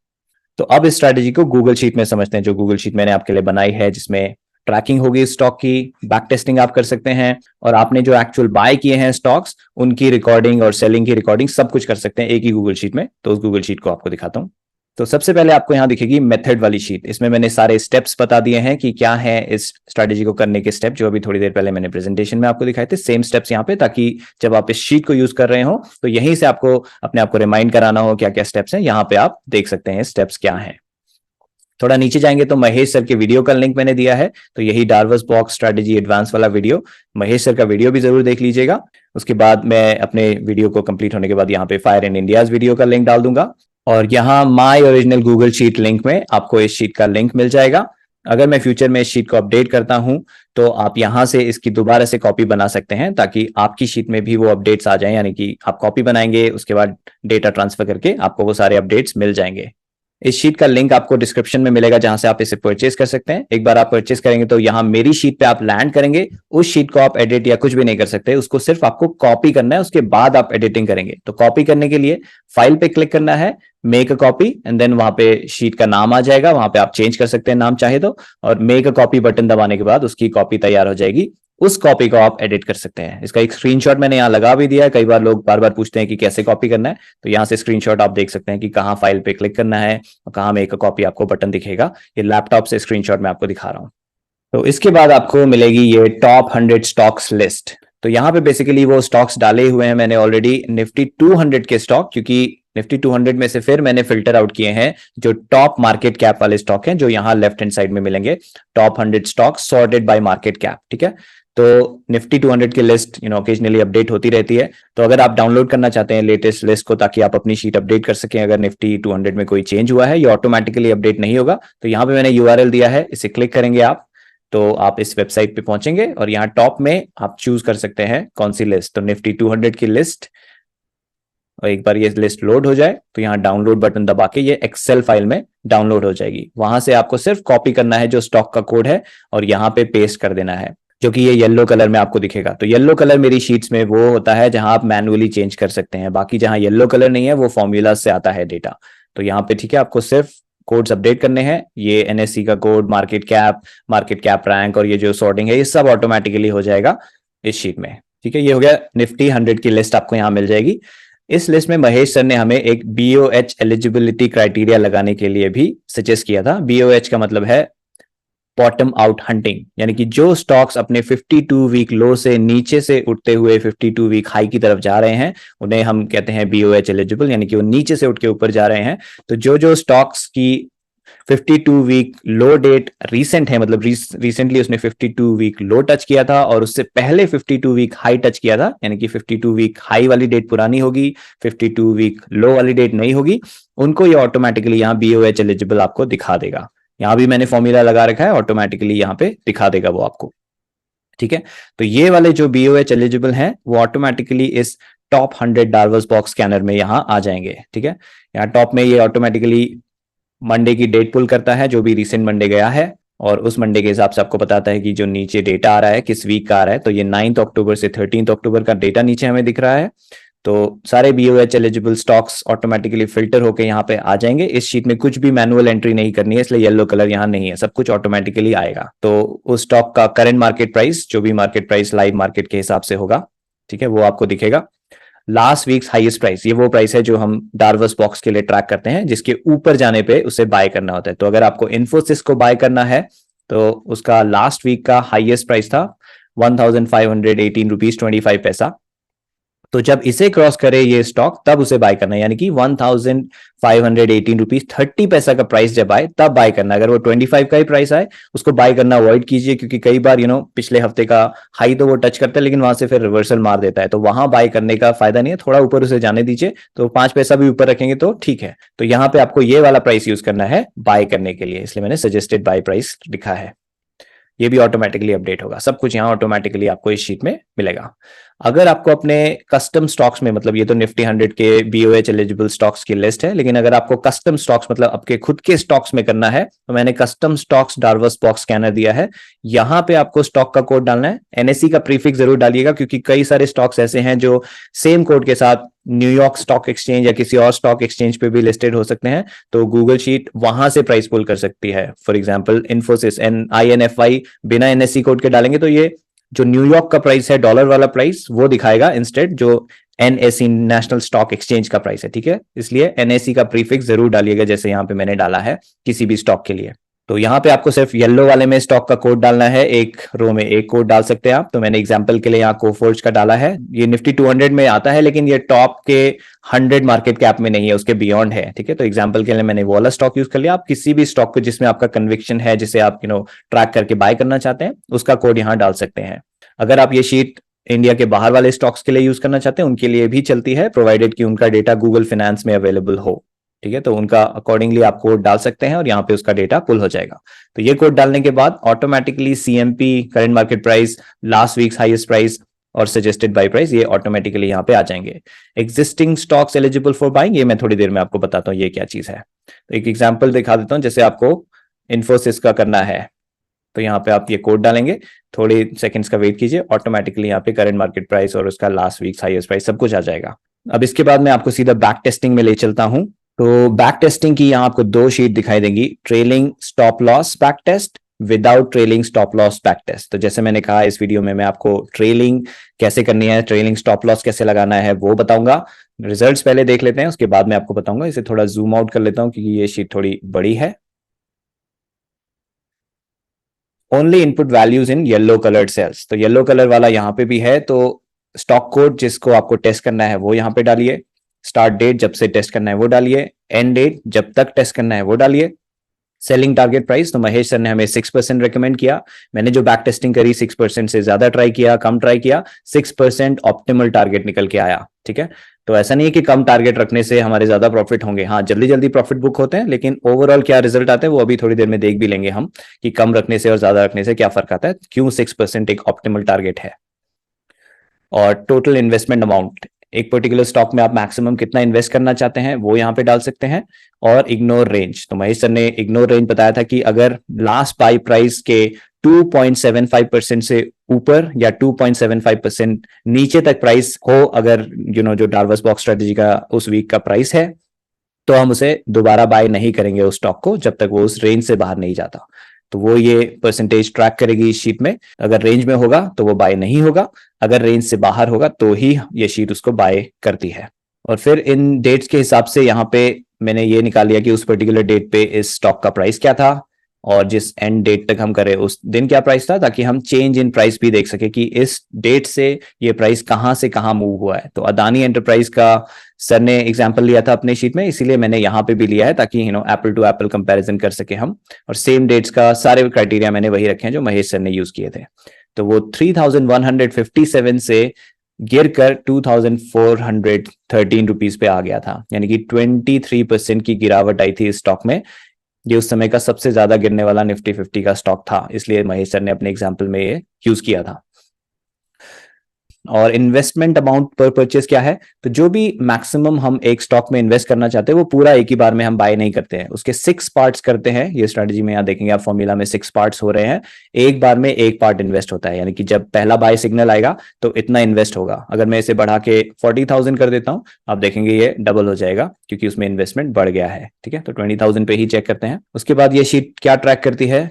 तो अब इस स्ट्रैटेजी को गूगल शीट में समझते हैं, जो गूगल शीट मैंने आपके लिए बनाई है, जिसमें ट्रैकिंग होगी स्टॉक की, बैक टेस्टिंग आप कर सकते हैं, और आपने जो एक्चुअल बाय किए हैं स्टॉक्स उनकी रिकॉर्डिंग और सेलिंग की रिकॉर्डिंग सब कुछ कर सकते हैं एक ही गूगल शीट में। तो उस गूगल शीट को आपको दिखाता हूं। तो सबसे पहले आपको यहां दिखेगी मेथड वाली शीट। इसमें मैंने सारे स्टेप्स बता दिए हैं कि क्या है इस स्ट्रैटेजी को करने के स्टेप, जो अभी थोड़ी देर पहले मैंने प्रेजेंटेशन में आपको दिखाए थे, सेम स्टेप्स यहाँ पे, ताकि जब आप इस शीट को यूज कर रहे हो तो यहीं से आपको अपने आप को रिमाइंड कराना हो क्या क्या स्टेप्स हैं, यहाँ पे आप देख सकते हैं स्टेप्स क्या हैं। थोड़ा नीचे जाएंगे तो महेश सर के वीडियो का लिंक मैंने दिया है, तो यही डार्वस बॉक्स स्ट्रैटेजी एडवांस वाला वीडियो, महेश सर का वीडियो भी जरूर देख लीजिएगा। उसके बाद मैं अपने वीडियो को कंप्लीट होने के बाद यहाँ पे फायर इन इंडियाज वीडियो का लिंक डाल दूंगा, और यहाँ my original Google sheet link में आपको इस शीट का लिंक मिल जाएगा। अगर मैं फ्यूचर में इस शीट को अपडेट करता हूं तो आप यहां से इसकी दोबारा से कॉपी बना सकते हैं, ताकि आपकी शीट में भी वो अपडेट्स आ जाएं, यानी कि आप कॉपी बनाएंगे उसके बाद डेटा ट्रांसफर करके आपको वो सारे अपडेट्स मिल जाएंगे। इस शीट का लिंक आपको डिस्क्रिप्शन में मिलेगा, जहां से आप इसे परचेज कर सकते हैं। एक बार आप परचेज करेंगे तो यहाँ मेरी शीट पे आप लैंड करेंगे, उस शीट को आप एडिट या कुछ भी नहीं कर सकते, उसको सिर्फ आपको कॉपी करना है, उसके बाद आप एडिटिंग करेंगे। तो कॉपी करने के लिए फाइल पे क्लिक करना है, make a copy, and then वहां पे शीट का नाम आ जाएगा, वहां पे आप चेंज कर सकते हैं नाम चाहे तो, और मेक अ कॉपी बटन दबाने के बाद उसकी कॉपी तैयार हो जाएगी। उस कॉपी को आप एडिट कर सकते हैं। इसका एक स्क्रीनशॉट मैंने यहाँ लगा भी दिया है, कई बार लोग बार बार पूछते हैं कि कैसे कॉपी करना है, तो यहाँ से स्क्रीनशॉट आप देख सकते हैं कि कहाँ फाइल पे क्लिक करना है और कहाँ मेक अ कॉपी आपको बटन दिखेगा। ये लैपटॉप से स्क्रीनशॉट मैं आपको दिखा रहा हूँ। तो इसके बाद आपको मिलेगी ये टॉप 100 स्टॉक्स लिस्ट। तो यहाँ पे बेसिकली वो स्टॉक्स डाले हुए हैं मैंने ऑलरेडी निफ्टी 200 के स्टॉक, क्योंकि निफ्टी 200 में से फिर मैंने फिल्टर आउट किए हैं जो टॉप मार्केट कैप वाले स्टॉक हैं, जो यहाँ लेफ्ट हैंड साइड में मिलेंगे, top 100 stock sorted bye market cap. ठीक है, तो निफ्टी 200 की लिस्ट ओकेजनली अपडेट होती रहती है। तो अगर आप डाउनलोड करना चाहते हैं लेटेस्ट लिस्ट को, ताकि आप अपनी शीट अपडेट कर सकें, अगर निफ्टी 200 में कोई चेंज हुआ है, ये ऑटोमेटिकली अपडेट नहीं होगा, तो यहाँ पे मैंने यूआरएल दिया है, इसे क्लिक करेंगे आप तो आप इस वेबसाइट पे पहुंचेंगे, और यहाँ टॉप में आप चूज कर सकते हैं कौन सी लिस्ट। तो निफ्टी 200 की लिस्ट, और एक बार ये लिस्ट लोड हो जाए तो यहाँ डाउनलोड बटन दबा के ये एक्सेल फाइल में डाउनलोड हो जाएगी। वहां से आपको सिर्फ कॉपी करना है जो स्टॉक का कोड है, और यहाँ पे पेस्ट कर देना है, जो कि ये येलो कलर में आपको दिखेगा। तो येलो कलर मेरी शीट्स में वो होता है जहां आप मैनुअली चेंज कर सकते हैं, बाकी जहां येलो कलर नहीं है वो फॉर्मूला से आता है डेटा। तो यहाँ पे ठीक है, आपको सिर्फ कोड्स अपडेट करने हैं, ये एनएससी का कोड, मार्केट कैप रैंक, और ये जो सॉर्टिंग है ये सब ऑटोमेटिकली हो जाएगा इस शीट में। ठीक है, ये हो गया निफ्टी 100 की लिस्ट आपको यहाँ मिल जाएगी। इस लिस्ट में महेश सर ने हमें एक बीओएच एलिजिबिलिटी क्राइटेरिया लगाने के लिए भी सजेस्ट किया था। बीओएच का मतलब है बॉटम आउट हंटिंग, यानी कि जो स्टॉक्स अपने 52 वीक लो से नीचे से उठते हुए 52 वीक हाई की तरफ जा रहे हैं, उन्हें हम कहते हैं बीओएच एलिजिबल, यानी कि वो नीचे से उठ के ऊपर जा रहे हैं। तो जो स्टॉक्स की 52 वीक लो डेट रीसेंट है, मतलब रिसेंटली उसने 52 वीक लो टच किया था और उससे पहले 52 वीक हाई टच किया था, यानी कि 52 वीक हाई वाली डेट पुरानी होगी, 52 वीक लो वाली डेट नहीं होगी, उनको ये ऑटोमेटिकली यहाँ बीओएच एलिजिबल आपको दिखा देगा। यहाँ भी मैंने फॉर्मूला लगा रखा है, ऑटोमेटिकली यहाँ पे दिखा देगा वो आपको। ठीक है, तो ये वाले जो बीओएच एलिजिबल हैं वो ऑटोमेटिकली इस टॉप 100 डार्वस बॉक्स स्कैनर में यहाँ आ जाएंगे। ठीक है, यहाँ टॉप में ये ऑटोमेटिकली मंडे की डेट पुल करता है, जो भी रिसेंट मंडे गया है, और उस मंडे के हिसाब से आपको बताता है कि जो नीचे डेटा आ रहा है किस वीक का आ रहा है। तो ये 9 अक्टूबर से 13 अक्टूबर का डेटा नीचे हमें दिख रहा है। तो सारे BOH eligible stocks automatically filter होकर यहाँ पे आ जाएंगे। इस शीट में कुछ भी मैनुअल एंट्री नहीं करनी है, इसलिए येलो कलर यहाँ नहीं है, सब कुछ ऑटोमेटिकली आएगा। तो उस स्टॉक का करंट मार्केट प्राइस, जो भी मार्केट प्राइस लाइव मार्केट के हिसाब से होगा, ठीक है, वो आपको दिखेगा। लास्ट वीक्स हाईएस्ट प्राइस, ये वो प्राइस है जो हम डार्वस बॉक्स के लिए ट्रैक करते हैं, जिसके ऊपर जाने पे उसे बाय करना होता है। तो अगर आपको इन्फोसिस को बाय करना है तो उसका लास्ट वीक का हाईएस्ट प्राइस था 1518 रुपीज 25 पैसा, तो जब इसे क्रॉस करे ये स्टॉक तब उसे बाय करना है, यानी कि 1518 रुपीज 30 पैसा का प्राइस जब आए तब बाय करना। अगर वो 25 का ही प्राइस आए उसको बाय करना अवॉइड कीजिए, क्योंकि कई बार पिछले हफ्ते का हाई तो वो टच करता है लेकिन वहां से फिर रिवर्सल मार देता है, तो वहां बाय करने का फायदा नहीं है, थोड़ा ऊपर उसे जाने दीजिए, तो 5 पैसा भी ऊपर रखेंगे तो ठीक है। तो यहाँ पे आपको ये वाला प्राइस यूज करना है बाय करने के लिए, इसलिए मैंने सजेस्टेड बाय प्राइस लिखा है। ये भी ऑटोमेटिकली अपडेट होगा, सब कुछ यहाँ ऑटोमेटिकली आपको इस शीट में मिलेगा। अगर आपको अपने कस्टम स्टॉक्स में, मतलब ये तो निफ्टी 100 के बीओएच एलिजिबल स्टॉक्स की लिस्ट है, लेकिन अगर आपको कस्टम स्टॉक्स मतलब आपके खुद के स्टॉक्स में करना है तो मैंने custom stocks Darvas box scanner दिया है। यहाँ पे आपको स्टॉक का कोड डालना है, एनएससी का प्रीफिक्स जरूर डालिएगा, क्योंकि कई सारे स्टॉक्स ऐसे हैं जो सेम कोड के साथ न्यूयॉर्क स्टॉक एक्सचेंज या किसी और स्टॉक एक्सचेंज पे भी लिस्टेड हो सकते हैं, तो गूगल शीट वहां से प्राइस पुल कर सकती है। फॉर एग्जांपल इन्फोसिस INFI बिना एनएससी कोड के डालेंगे तो ये जो न्यूयॉर्क का प्राइस है डॉलर वाला प्राइस वो दिखाएगा इंस्टेड जो एनएससी नेशनल स्टॉक एक्सचेंज का प्राइस है, ठीक है। इसलिए एनएससी का प्रीफिक्स जरूर डालिएगा, जैसे यहाँ पे मैंने डाला है किसी भी स्टॉक के लिए। तो यहाँ पे आपको सिर्फ येलो वाले में स्टॉक का कोड डालना है, एक रो में एक कोड डाल सकते हैं आप। तो मैंने एग्जांपल के लिए यहाँ कोफोर्ज का डाला है, ये निफ्टी 200 में आता है लेकिन ये टॉप के 100 मार्केट कैप में नहीं है, उसके बियॉन्ड है, ठीक है। तो एग्जांपल के लिए मैंने वो वाला स्टॉक यूज कर लिया। आप किसी भी स्टॉक को जिसमें आपका कन्विक्शन है, जिसे आप ट्रैक करके बाय करना चाहते हैं, उसका कोड यहाँ डाल सकते हैं। अगर आप ये शीट इंडिया के बाहर वाले स्टॉक्स के लिए यूज करना चाहते हैं उनके लिए भी चलती है, प्रोवाइडेड कि उनका डेटा गूगल फाइनेंस में अवेलेबल हो, ठीक है। तो उनका अकॉर्डिंगली आप कोड डाल सकते हैं और यहाँ पे उसका डेटा पुल हो जाएगा। तो ये कोड डालने के बाद automatically CMP, current market price, last weeks highest price और सजेस्टेड बाय प्राइस ये ऑटोमेटिकली यहाँ पे आ जाएंगे। Existing stocks eligible for buying, ये मैं थोड़ी देर में आपको बताता हूँ ये क्या चीज है। तो एक एग्जाम्पल दिखा देता हूँ, जैसे आपको इन्फोसिस का करना है तो यहाँ पे आप ये कोड डालेंगे, थोड़ी सेकंड्स का वेट कीजिए, ऑटोमेटिकली यहाँ पे करंट मार्केट प्राइस और उसका लास्ट वीक्स हाईएस्ट प्राइस सब कुछ आ जाएगा। अब इसके बाद मैं आपको सीधा बैक टेस्टिंग में ले चलता हूँ। तो बैक टेस्टिंग की यहाँ आपको 2 शीट दिखाई देंगी, trailing stop loss back test, without trailing stop loss back test. तो जैसे मैंने कहा इस वीडियो में मैं आपको ट्रेलिंग कैसे करनी है, ट्रेलिंग स्टॉप लॉस कैसे लगाना है वो बताऊंगा। रिजल्ट्स पहले देख लेते हैं, उसके बाद मैं आपको बताऊंगा। इसे थोड़ा जूम आउट कर लेता हूँ क्योंकि ये शीट थोड़ी बड़ी है। Only input values in yellow coloured cells, तो येलो कलर वाला यहाँ पे भी है। तो स्टॉक कोड जिसको आपको टेस्ट करना है वो यहाँ पे डालिए, स्टार्ट डेट जब से टेस्ट करना है वो डालिए, एंड डेट जब तक टेस्ट करना है वो डालिए, सेलिंग टारगेट प्राइस। तो महेश सर ने हमें 6% रेकमेंड किया, मैंने जो बैक टेस्टिंग करी 6% से ज्यादा ट्राई किया, कम ट्राई किया, 6% ऑप्टिमल टारगेट निकल के आया, ठीक है। तो ऐसा नहीं है कि कम टारगेट रखने से हमारे ज्यादा प्रॉफिट होंगे, हाँ जल्दी जल्दी प्रॉफिट बुक होते हैं, लेकिन ओवरऑल क्या रिजल्ट आते हैं वो अभी थोड़ी देर में देख भी लेंगे हम कि कम रखने से और ज्यादा रखने से क्या फर्क आता है, क्यों 6% एक ऑप्टिमल टारगेट है। और टोटल इन्वेस्टमेंट अमाउंट, एक पर्टिकुलर स्टॉक में आप मैक्सिमम कितना इन्वेस्ट करना चाहते हैं वो यहाँ पे डाल सकते हैं। और इग्नोर रेंज, तो महेश सर ने इग्नोर रेंज बताया था कि अगर लास्ट बाय प्राइस के 2.75% से ऊपर या 2.75% नीचे तक प्राइस हो, अगर जो डार्वस बॉक्स स्ट्रेटेजी का उस वीक का प्राइस है, तो हम उसे दोबारा बाय नहीं करेंगे उस स्टॉक को जब तक वो उस रेंज से बाहर नहीं जाता। तो वो ये परसेंटेज ट्रैक करेगी इस शीट में, अगर रेंज में होगा तो वो बाय नहीं होगा, अगर रेंज से बाहर होगा तो ही ये शीट उसको बाय करती है। और फिर इन डेट्स के हिसाब से यहाँ पे मैंने ये निकाल लिया कि उस पर्टिकुलर डेट पे इस स्टॉक का प्राइस क्या था और जिस एंड डेट तक हम करें उस दिन क्या प्राइस था, ताकि हम चेंज इन प्राइस भी देख सके कि इस डेट से ये प्राइस कहां से कहां मूव हुआ है। तो अदानी एंटरप्राइज का सर ने एग्जांपल लिया था अपने शीट में, इसीलिए मैंने यहाँ पे भी लिया है ताकि एप्पल टू एप्पल कंपैरिजन कर सके हम। और सेम डेट्स का सारे क्राइटेरिया मैंने वही रखे हैं जो महेश सर ने यूज किए थे। तो वो 3157 से गिर कर 2413 रुपीज पे आ गया था, यानी कि 23% की गिरावट आई थी इस स्टॉक में। ये उस समय का सबसे ज्यादा गिरने वाला निफ्टी 50 का स्टॉक था, इसलिए महेश सर ने अपने एग्जाम्पल में ये यूज किया था। और इन्वेस्टमेंट अमाउंट पर परचेज क्या है, तो जो भी मैक्सिमम हम एक स्टॉक में इन्वेस्ट करना चाहते हैं वो पूरा एक ही बार में हम बाय नहीं करते हैं, उसके 6 पार्ट्स करते हैं। ये स्ट्रेटजी में यहाँ देखेंगे आप फॉर्मूला में 6 पार्ट्स हो रहे हैं, एक बार में एक पार्ट इन्वेस्ट होता है, यानी कि जब पहला बाय सिग्नल आएगा तो इतना इन्वेस्ट होगा। अगर मैं इसे बढ़ा के 40,000 कर देता हूँ, आप देखेंगे ये डबल हो जाएगा क्योंकि उसमें इन्वेस्टमेंट बढ़ गया है, ठीक है। तो 20,000 पे ही चेक करते हैं। उसके बाद ये शीट क्या ट्रैक करती है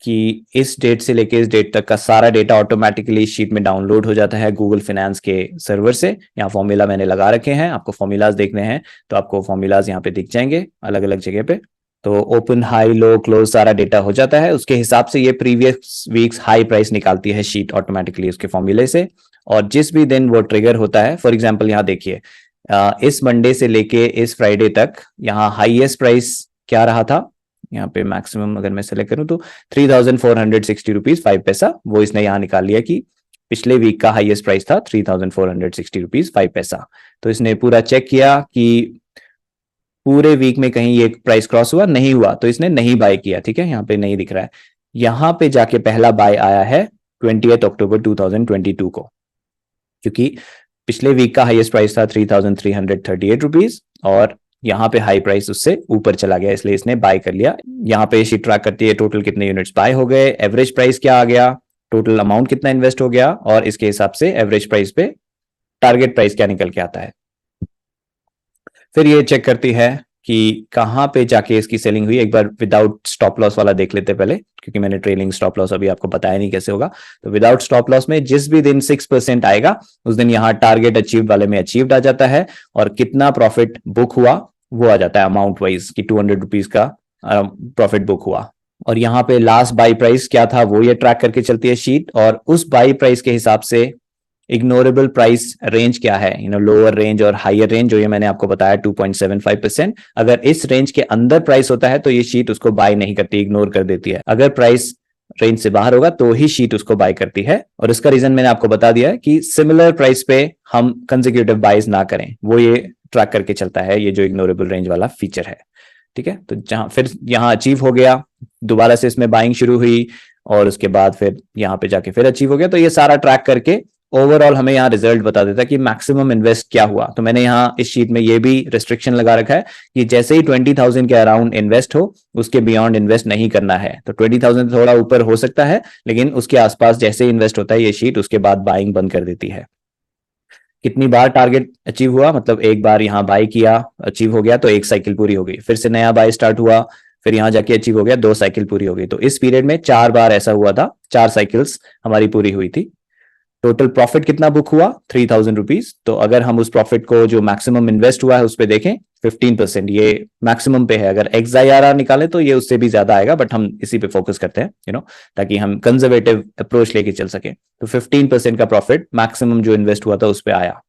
कि इस डेट से लेके इस डेट तक का सारा डेटा ऑटोमेटिकली इस शीट में डाउनलोड हो जाता है गूगल फाइनेंस के सर्वर से। यहाँ फॉर्मूला मैंने लगा रखे हैं, आपको फॉर्मूलाज देखने हैं तो आपको फॉर्मूलाज यहाँ पे दिख जाएंगे अलग अलग जगह पे। तो ओपन, हाई, लो, क्लोज सारा डेटा हो जाता है। उसके हिसाब से ये प्रीवियस वीक्स हाई प्राइस निकालती है शीट ऑटोमेटिकली उसके फॉर्मूले से। और जिस भी दिन वो ट्रिगर होता है, फॉर एग्जांपल यहाँ देखिए, इस मंडे से लेके इस फ्राइडे तक यहाँ हाईएस्ट प्राइस क्या रहा था, यहाँ पे मैक्सिमम अगर मैं सेलेक्ट करूँ तो 3,460 रुपीज 5 पैसा, वो इसने यहाँ निकाल लिया कि पिछले वीक का हाईएस्ट प्राइस था 3,460 रुपीज 5 पैसा। तो इसने पूरा चेक किया कि पूरे वीक में कहीं ये प्राइस क्रॉस हुआ, नहीं हुआ, तो इसने नहीं बाय किया। ठीक है, यहाँ पे नहीं दिख रहा है। यहाँ पे जाके पहला बाय आया है 20 अक्टूबर 2022 को, क्योंकि पिछले वीक का हाईएस्ट प्राइस था 3,338 रुपीज और यहाँ पे हाई प्राइस उससे ऊपर चला गया, इसलिए इसने बाय कर लिया। यहाँ पे शीट ट्रैक करती है टोटल कितने यूनिट्स बाय हो गए, एवरेज प्राइस क्या आ गया, टोटल अमाउंट कितना इन्वेस्ट हो गया, और इसके हिसाब से एवरेज प्राइस पे टारगेट प्राइस क्या निकल के आता है। फिर ये चेक करती है कि कहाँ पे जाके इसकी सेलिंग हुई। एक बार विदाउट स्टॉप लॉस वाला देख लेते पहले, क्योंकि मैंने ट्रेलिंग स्टॉप लॉस अभी आपको बताया नहीं कैसे होगा। तो विदाउट स्टॉप लॉस में जिस भी दिन 6% आएगा उस दिन यहाँ टारगेट अचीव्ड वाले में अचीव्ड आ जाता है, और कितना प्रॉफिट बुक हुआ वो आ जाता है अमाउंट वाइज कि 200 रुपीज का प्रॉफिट बुक हुआ। और यहाँ पे लास्ट बाई प्राइस क्या था वो ये ट्रैक करके चलती है शीट, और उस बाई प्राइस के हिसाब से इग्नोरेबल प्राइस रेंज क्या है, लोअर रेंज और हायर रेंज, जो ये मैंने आपको बताया 2.75%। अगर इस रेंज के अंदर प्राइस होता है तो ये शीट उसको बाय नहीं करती, इग्नोर कर देती है। अगर प्राइस रेंज से बाहर होगा तो ही शीट उसको बाय करती है। और इसका रीजन मैंने आपको बता दिया है कि सिमिलर प्राइस पे हम कंसेक्यूटिव बाइज ना करें, वो ये ट्रैक करके चलता है, ये जो इग्नोरेबल रेंज वाला फीचर है। ठीक है, तो जहां फिर यहाँ अचीव हो गया, दोबारा से इसमें बाइंग शुरू हुई, और उसके बाद फिर यहाँ पे जाके फिर अचीव हो गया। तो ये सारा ट्रैक करके ओवरऑल हमें यहाँ रिजल्ट बता देता है कि मैक्सिमम इन्वेस्ट क्या हुआ। तो मैंने यहाँ इस शीट में ये भी रिस्ट्रिक्शन लगा रखा है कि जैसे ही 20,000 के अराउंड इन्वेस्ट हो उसके बियॉन्ड इन्वेस्ट नहीं करना है। तो 20,000 थोड़ा ऊपर हो सकता है, लेकिन उसके आसपास जैसे ही इन्वेस्ट होता है ये शीट उसके बाद बाइंग बंद कर देती है। कितनी बार टारगेट अचीव हुआ, मतलब एक बार यहाँ बाय किया, अचीव हो गया तो एक साइकिल पूरी हो गई, फिर से नया बाय स्टार्ट हुआ, फिर यहाँ जाके अचीव हो गया, 2 साइकिल पूरी हो गई। तो इस पीरियड में 4 बार ऐसा हुआ था, 4 साइकिल्स हमारी पूरी हुई थी। टोटल प्रॉफिट कितना बुक हुआ 3,000 रुपीज। तो अगर हम उस प्रॉफिट को जो मैक्सिमम इन्वेस्ट हुआ है उस पर देखें 15%, ये मैक्सिमम पे है। अगर XIRR निकाले तो ये उससे भी ज्यादा आएगा, बट हम इसी पे फोकस करते हैं ताकि हम कंजर्वेटिव अप्रोच लेके चल सके। तो 15% का प्रॉफिट मैक्सिमम जो इन्वेस्ट हुआ था उस पर आया।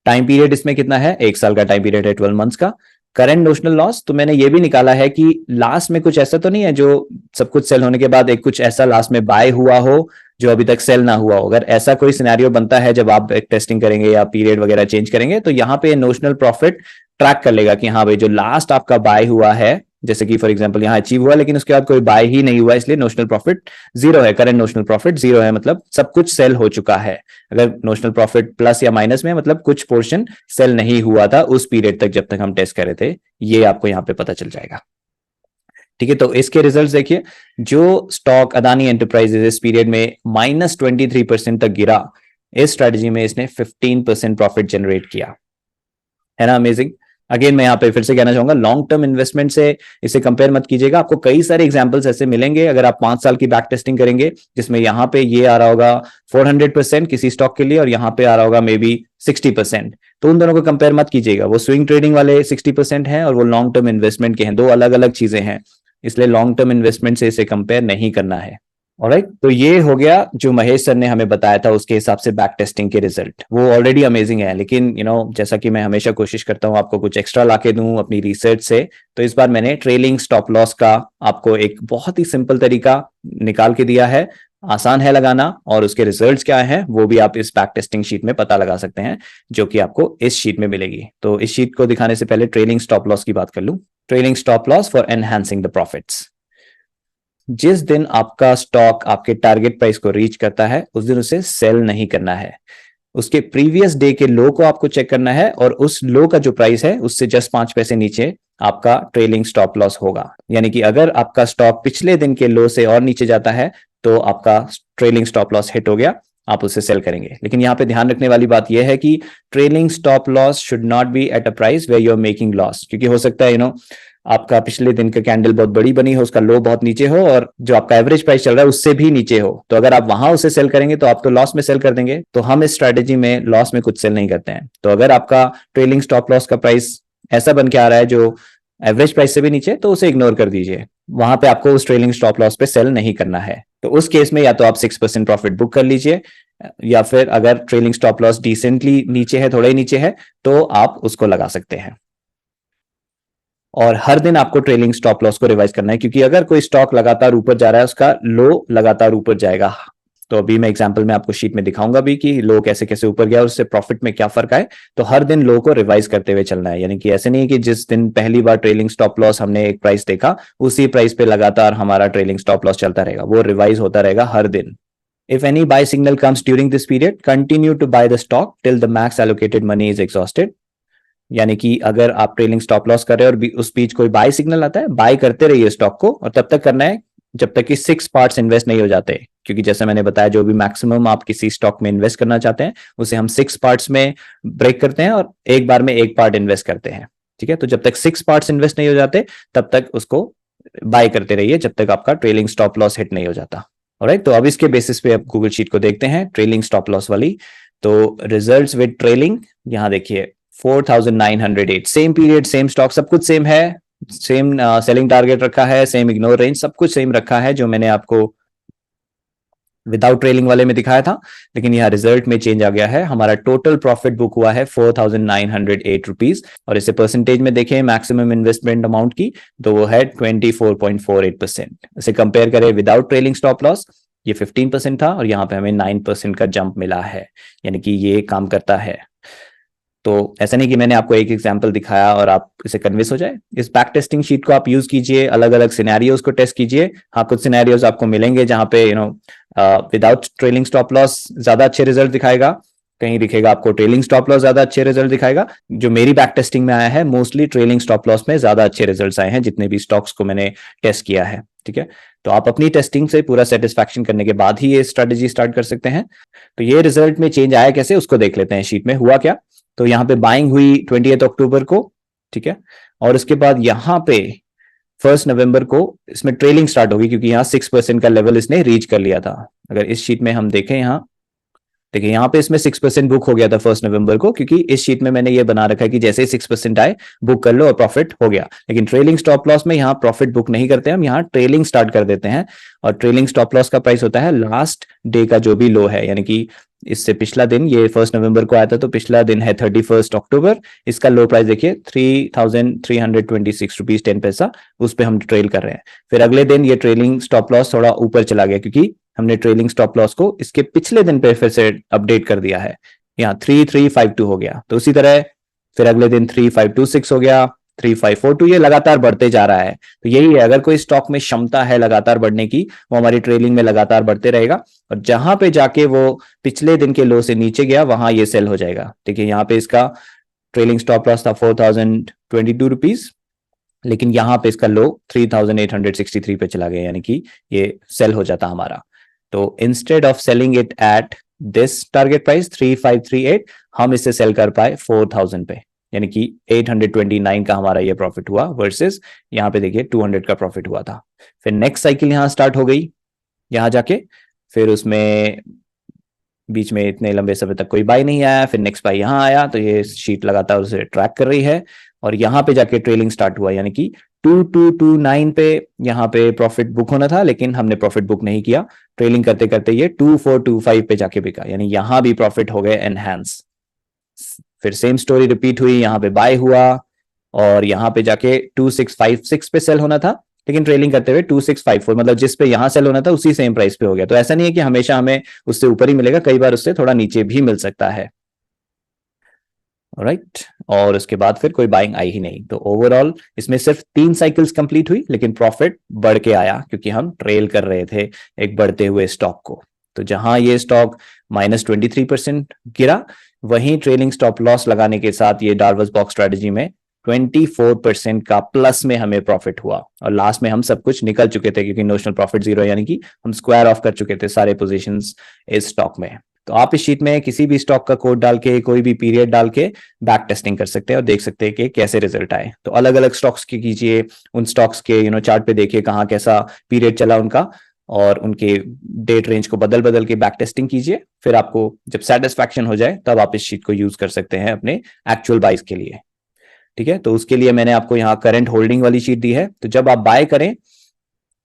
टाइम पीरियड इसमें कितना है, 1 साल का टाइम पीरियड है, 12 मंथ्स का। करंट नोशनल लॉस, तो मैंने ये भी निकाला है कि लास्ट में कुछ ऐसा तो नहीं है जो सब कुछ सेल होने के बाद एक कुछ ऐसा लास्ट में बाय हुआ हो जो अभी तक सेल ना हुआ हो। अगर ऐसा कोई सिनेरियो बनता है जब आप टेस्टिंग करेंगे या पीरियड वगैरह चेंज करेंगे, तो यहाँ पे नोशनल प्रॉफिट ट्रैक कर लेगा कि हाँ भाई जो लास्ट आपका बाय हुआ है, जैसे कि फॉर एग्जांपल यहाँ अचीव हुआ लेकिन उसके बाद कोई बाय ही नहीं हुआ, इसलिए नोशनल प्रॉफिट 0 है। करंट नोशनल प्रॉफिट 0 है, मतलब सब कुछ सेल हो चुका है। अगर नोशनल प्रॉफिट प्लस या माइनस में, मतलब कुछ पोर्शन सेल नहीं हुआ था उस पीरियड तक जब तक हम टेस्ट कर रहे थे, ये आपको यहाँ पे पता चल जाएगा। ठीक है, तो इसके रिजल्ट्स देखिए। जो स्टॉक अदानी एंटरप्राइजेज इस पीरियड में -23% तक गिरा, इस स्ट्रेटजी में इसने 15% प्रॉफिट जनरेट किया, है ना, अमेजिंग। अगेन मैं यहाँ पे फिर से कहना चाहूंगा, लॉन्ग टर्म इन्वेस्टमेंट से इसे कंपेयर मत कीजिएगा। आपको कई सारे एग्जांपल्स ऐसे मिलेंगे अगर आप 5 साल की बैक टेस्टिंग करेंगे, जिसमें यहाँ पे ये आ रहा होगा 400% किसी स्टॉक के लिए, और यहाँ पे आ रहा होगा मे बी 60%। तो उन दोनों को कंपेयर मत कीजिएगा, वो स्विंग ट्रेडिंग वाले 60% हैं और वो लॉन्ग टर्म इन्वेस्टमेंट के हैं, 2 अलग अलग चीजें हैं, इसलिए लॉन्ग टर्म इन्वेस्टमेंट से इसे कंपेयर नहीं करना है। ऑलराइट, तो ये हो गया जो महेश सर ने हमें बताया था उसके हिसाब से बैक टेस्टिंग के रिजल्ट, वो ऑलरेडी अमेजिंग है। लेकिन जैसा कि मैं हमेशा कोशिश करता हूं आपको कुछ एक्स्ट्रा लाके दूं अपनी रिसर्च से, तो इस बार मैंने ट्रेलिंग स्टॉप लॉस का आपको एक बहुत ही सिंपल तरीका निकाल के दिया है। आसान है लगाना, और उसके रिजल्ट्स क्या हैं वो भी आप इस बैक टेस्टिंग शीट में पता लगा सकते हैं, जो कि आपको इस शीट में मिलेगी। तो इस शीट को दिखाने से पहले ट्रेलिंग स्टॉप लॉस की बात कर लूं। Trailing stop loss for enhancing the profits. जिस दिन आपका स्टॉक आपके टारगेट प्राइस को रीच करता है उस दिन उसे सेल नहीं करना है, उसके प्रीवियस डे के लो को आपको चेक करना है, और उस लो का जो प्राइस है उससे जस्ट 5 पैसे नीचे आपका ट्रेलिंग स्टॉप लॉस होगा। यानी कि अगर आपका स्टॉक पिछले दिन के लो से और नीचे जाता है तो आपका ट्रेलिंग स्टॉप लॉस हिट हो गया, आप उसे सेल करेंगे। लेकिन यहाँ पे ध्यान रखने वाली बात यह है कि trailing stop loss should not be at a price where you are making loss, क्योंकि हो सकता है आपका पिछले दिन का कैंडल बहुत बड़ी बनी हो, उसका लो बहुत नीचे हो, और जो आपका एवरेज प्राइस चल रहा है उससे भी नीचे हो, तो अगर आप वहां उसे सेल करेंगे तो आप तो लॉस में सेल कर देंगे। तो हम इस स्ट्रेटेजी में लॉस में कुछ सेल नहीं करते हैं। तो अगर आपका ट्रेलिंग स्टॉप लॉस का प्राइस ऐसा बन के आ रहा है जो एवरेज प्राइस से भी नीचे, तो उसे इग्नोर कर दीजिए, वहां पे आपको उस ट्रेलिंग स्टॉप लॉस पे सेल नहीं करना है। तो उस केस में या तो आप 6% प्रॉफिट बुक कर लीजिए, या फिर अगर ट्रेलिंग स्टॉप लॉस डिसेंटली नीचे है, थोड़ा ही नीचे है, तो आप उसको लगा सकते हैं। और हर दिन आपको ट्रेलिंग स्टॉप लॉस को रिवाइज करना है, क्योंकि अगर कोई स्टॉक लगातार ऊपर जा रहा है, उसका लो लगातार ऊपर जाएगा। तो अभी मैं एग्जांपल में आपको शीट में दिखाऊंगा भी कि लो कैसे कैसे ऊपर गया और उससे प्रॉफिट में क्या फर्क आए। तो हर दिन लो को रिवाइज करते हुए चलना है, यानी कि ऐसे नहीं है कि जिस दिन पहली बार ट्रेलिंग स्टॉप लॉस हमने एक प्राइस देखा, उसी प्राइस पे लगातार हमारा ट्रेलिंग स्टॉप लॉस चलता रहेगा, वो रिवाइज होता रहेगा हर दिन। If any buy signal comes during this period, continue to buy the stock till the max allocated money is exhausted. यानी कि अगर आप ट्रेलिंग स्टॉप लॉस कर रहे हैं और उस बीच कोई बाय सिग्नल आता है, बाय करते रहिए स्टॉक को, और तब तक करना है जब तक कि 6 पार्ट्स इन्वेस्ट नहीं हो जाते। क्योंकि जैसे मैंने बताया, जो भी मैक्सिमम आप किसी स्टॉक में इन्वेस्ट करना चाहते हैं, उसे हम 6 पार्ट्स में ब्रेक करते हैं और एक बार में एक पार्ट इन्वेस्ट करते हैं। ठीक है, तो जब तक 6 पार्ट्स इन्वेस्ट नहीं हो जाते, तब तक उसको बाय करते रहिए, जब तक आपका ट्रेलिंग स्टॉप लॉस हिट नहीं हो जाता। ऑलराइट, तो अब इसके बेसिस पे आप गूगल शीट को देखते हैं, ट्रेलिंग स्टॉप लॉस वाली। तो रिजल्ट्स विद ट्रेलिंग, यहाँ देखिए 4908, सेम पीरियड, सेम स्टॉक, सब कुछ सेम है, सेम सेलिंग टारगेट रखा है, सेम इग्नोर रेंज, सब कुछ सेम रखा है जो मैंने आपको विदाउट ट्रेलिंग वाले में दिखाया था। लेकिन यहाँ रिजल्ट में चेंज आ गया है, हमारा टोटल प्रॉफिट बुक हुआ है 4908 रुपीज, और इसे परसेंटेज में देखें मैक्सिमम इन्वेस्टमेंट अमाउंट की, तो वो है 24.48%। इसे कंपेयर करें विदाउट ट्रेलिंग स्टॉप लॉस, ये 15% था और यहाँ पे हमें 9% का जंप मिला है, यानी कि ये काम करता है। तो ऐसा नहीं कि मैंने आपको एक एग्जांपल दिखाया और आप इसे कन्विंस हो जाए। इस बैक टेस्टिंग शीट को आप यूज कीजिए, अलग अलग सिनेरियोज को टेस्ट कीजिए। हाँ, कुछ सिनेरियोज आपको मिलेंगे जहां पे विदाउट ट्रेलिंग स्टॉप लॉस ज्यादा अच्छे रिजल्ट दिखाएगा, कहीं दिखेगा आपको ट्रेलिंग स्टॉप लॉस ज्यादा अच्छे रिजल्ट दिखाएगा। जो मेरी बैक टेस्टिंग में आया है, मोस्टली ट्रेलिंग स्टॉप लॉस में ज्यादा अच्छे रिजल्ट आए हैं, जितने भी स्टॉक्स को मैंने टेस्ट किया है। ठीक है, तो आप अपनी टेस्टिंग से पूरा सेटिस्फैक्शन करने के बाद ही ये स्ट्रेटेजी स्टार्ट कर सकते हैं। तो ये रिजल्ट में चेंज आया कैसे, उसको देख लेते हैं शीट में हुआ क्या। तो यहाँ पे बाइंग हुई 28 अक्टूबर को, ठीक है, और उसके बाद यहाँ पे 1 नवंबर को इसमें ट्रेलिंग स्टार्ट होगी, क्योंकि यहाँ 6% का लेवल इसने रीच कर लिया था। अगर इस शीट में हम देखें, यहाँ देखिए, यहाँ पे इसमें 6% बुक हो गया था 1 नवंबर को, क्योंकि इस शीट में मैंने ये बना रखा है कि जैसे ही 6% आए बुक कर लो और प्रॉफिट हो गया। लेकिन ट्रेलिंग स्टॉप लॉस में यहाँ प्रॉफिट बुक नहीं करते, हम यहाँ ट्रेलिंग स्टार्ट कर देते हैं। और ट्रेलिंग स्टॉप लॉस का प्राइस होता है लास्ट डे का जो भी लो है, यानी कि इससे पिछला दिन, ये 1 नवंबर को आया था, तो पिछला दिन है 31 अक्टूबर। इसका लो प्राइस देखिए 3326 रुपीज 10 पैसा, उस पर हम ट्रेल कर रहे हैं। फिर अगले दिन ये ट्रेलिंग स्टॉप लॉस थोड़ा ऊपर चला गया, क्योंकि हमने ट्रेलिंग स्टॉप लॉस को इसके पिछले दिन पे फिर से अपडेट कर दिया है, यहाँ 3352 हो गया। तो उसी तरह फिर अगले दिन 3526 हो गया, 3542, ये लगातार बढ़ते जा रहा है। तो यही है, अगर कोई स्टॉक में क्षमता है लगातार बढ़ने की, वो हमारी ट्रेलिंग में लगातार बढ़ते रहेगा, और जहां पे जाके वो पिछले दिन के लो से नीचे गया, वहां ये सेल हो जाएगा। देखिए, यहाँ पे इसका ट्रेलिंग स्टॉप लॉस था 4022 रुपीज, लेकिन यहाँ पे इसका लो 3863 पे चला गया, यानी कि ये सेल हो जाता हमारा। तो instead of selling it at this target price 3538, हम इसे सेल कर पाए 4000 पे, यानी कि 829 का हमारा ये प्रॉफिट हुआ, वर्सेस यहाँ पे देखिए 200 का प्रॉफिट हुआ था। फिर नेक्स्ट साइकिल यहाँ स्टार्ट हो गई, यहाँ जाके फिर उसमें बीच में इतने लंबे समय तक कोई बाय नहीं आया, फिर नेक्स्ट बाय यहाँ आया, तो ये शीट लगातार उसे ट्रैक कर रही है, और यहाँ पे जाके ट्रेलिंग स्टार्ट हुआ, यानी कि 2229 पे यहाँ पे प्रॉफिट बुक होना था, लेकिन हमने प्रॉफिट बुक नहीं किया। ट्रेलिंग करते करते ये 2425 पे जाके बिका, यानी यहाँ भी प्रॉफिट हो गए एनहांस। फिर सेम स्टोरी रिपीट हुई, यहाँ पे बाय हुआ और यहाँ पे जाके 2656 पे सेल होना था, लेकिन ट्रेलिंग करते हुए 2654, मतलब जिस पे यहाँ सेल होना था उसी सेम प्राइस पे हो गया। तो ऐसा नहीं है कि हमेशा हमें उससे ऊपर ही मिलेगा, कई बार उससे थोड़ा नीचे भी मिल सकता है। राइट, और उसके बाद फिर कोई बाइंग आई ही नहीं। तो ओवरऑल इसमें सिर्फ 3 साइकिल्स कंप्लीट हुई, लेकिन प्रॉफिट बढ़ के आया, क्योंकि हम ट्रेल कर रहे थे एक बढ़ते हुए स्टॉक को। तो जहां ये स्टॉक -23% गिरा, वहीं ट्रेलिंग स्टॉप लॉस लगाने के साथ ये डार्वस बॉक्स स्ट्रेटजी में 24% का प्लस में हमें प्रॉफिट हुआ, और लास्ट में हम सब कुछ निकल चुके थे, क्योंकि नोशनल प्रॉफिट 0, यानी कि हम स्क्वायर ऑफ कर चुके थे सारे पोजीशंस इस स्टॉक में। तो आप इस शीट में किसी भी स्टॉक का कोड डाल के, कोई भी पीरियड डाल के बैक टेस्टिंग कर सकते हैं और देख सकते हैं कि कैसे रिजल्ट आए। तो अलग अलग स्टॉक्स की कीजिए, उन स्टॉक्स के चार्ट पे देखिए कहाँ कैसा पीरियड चला उनका, और उनके डेट रेंज को बदल बदल के बैक टेस्टिंग कीजिए। फिर आपको जब सेटिस्फैक्शन हो जाए, तब आप इस शीट को यूज कर सकते हैं अपने एक्चुअल बाइस के लिए। ठीक है, तो उसके लिए मैंने आपको यहाँ करंट होल्डिंग वाली शीट दी है। तो जब आप बाय करें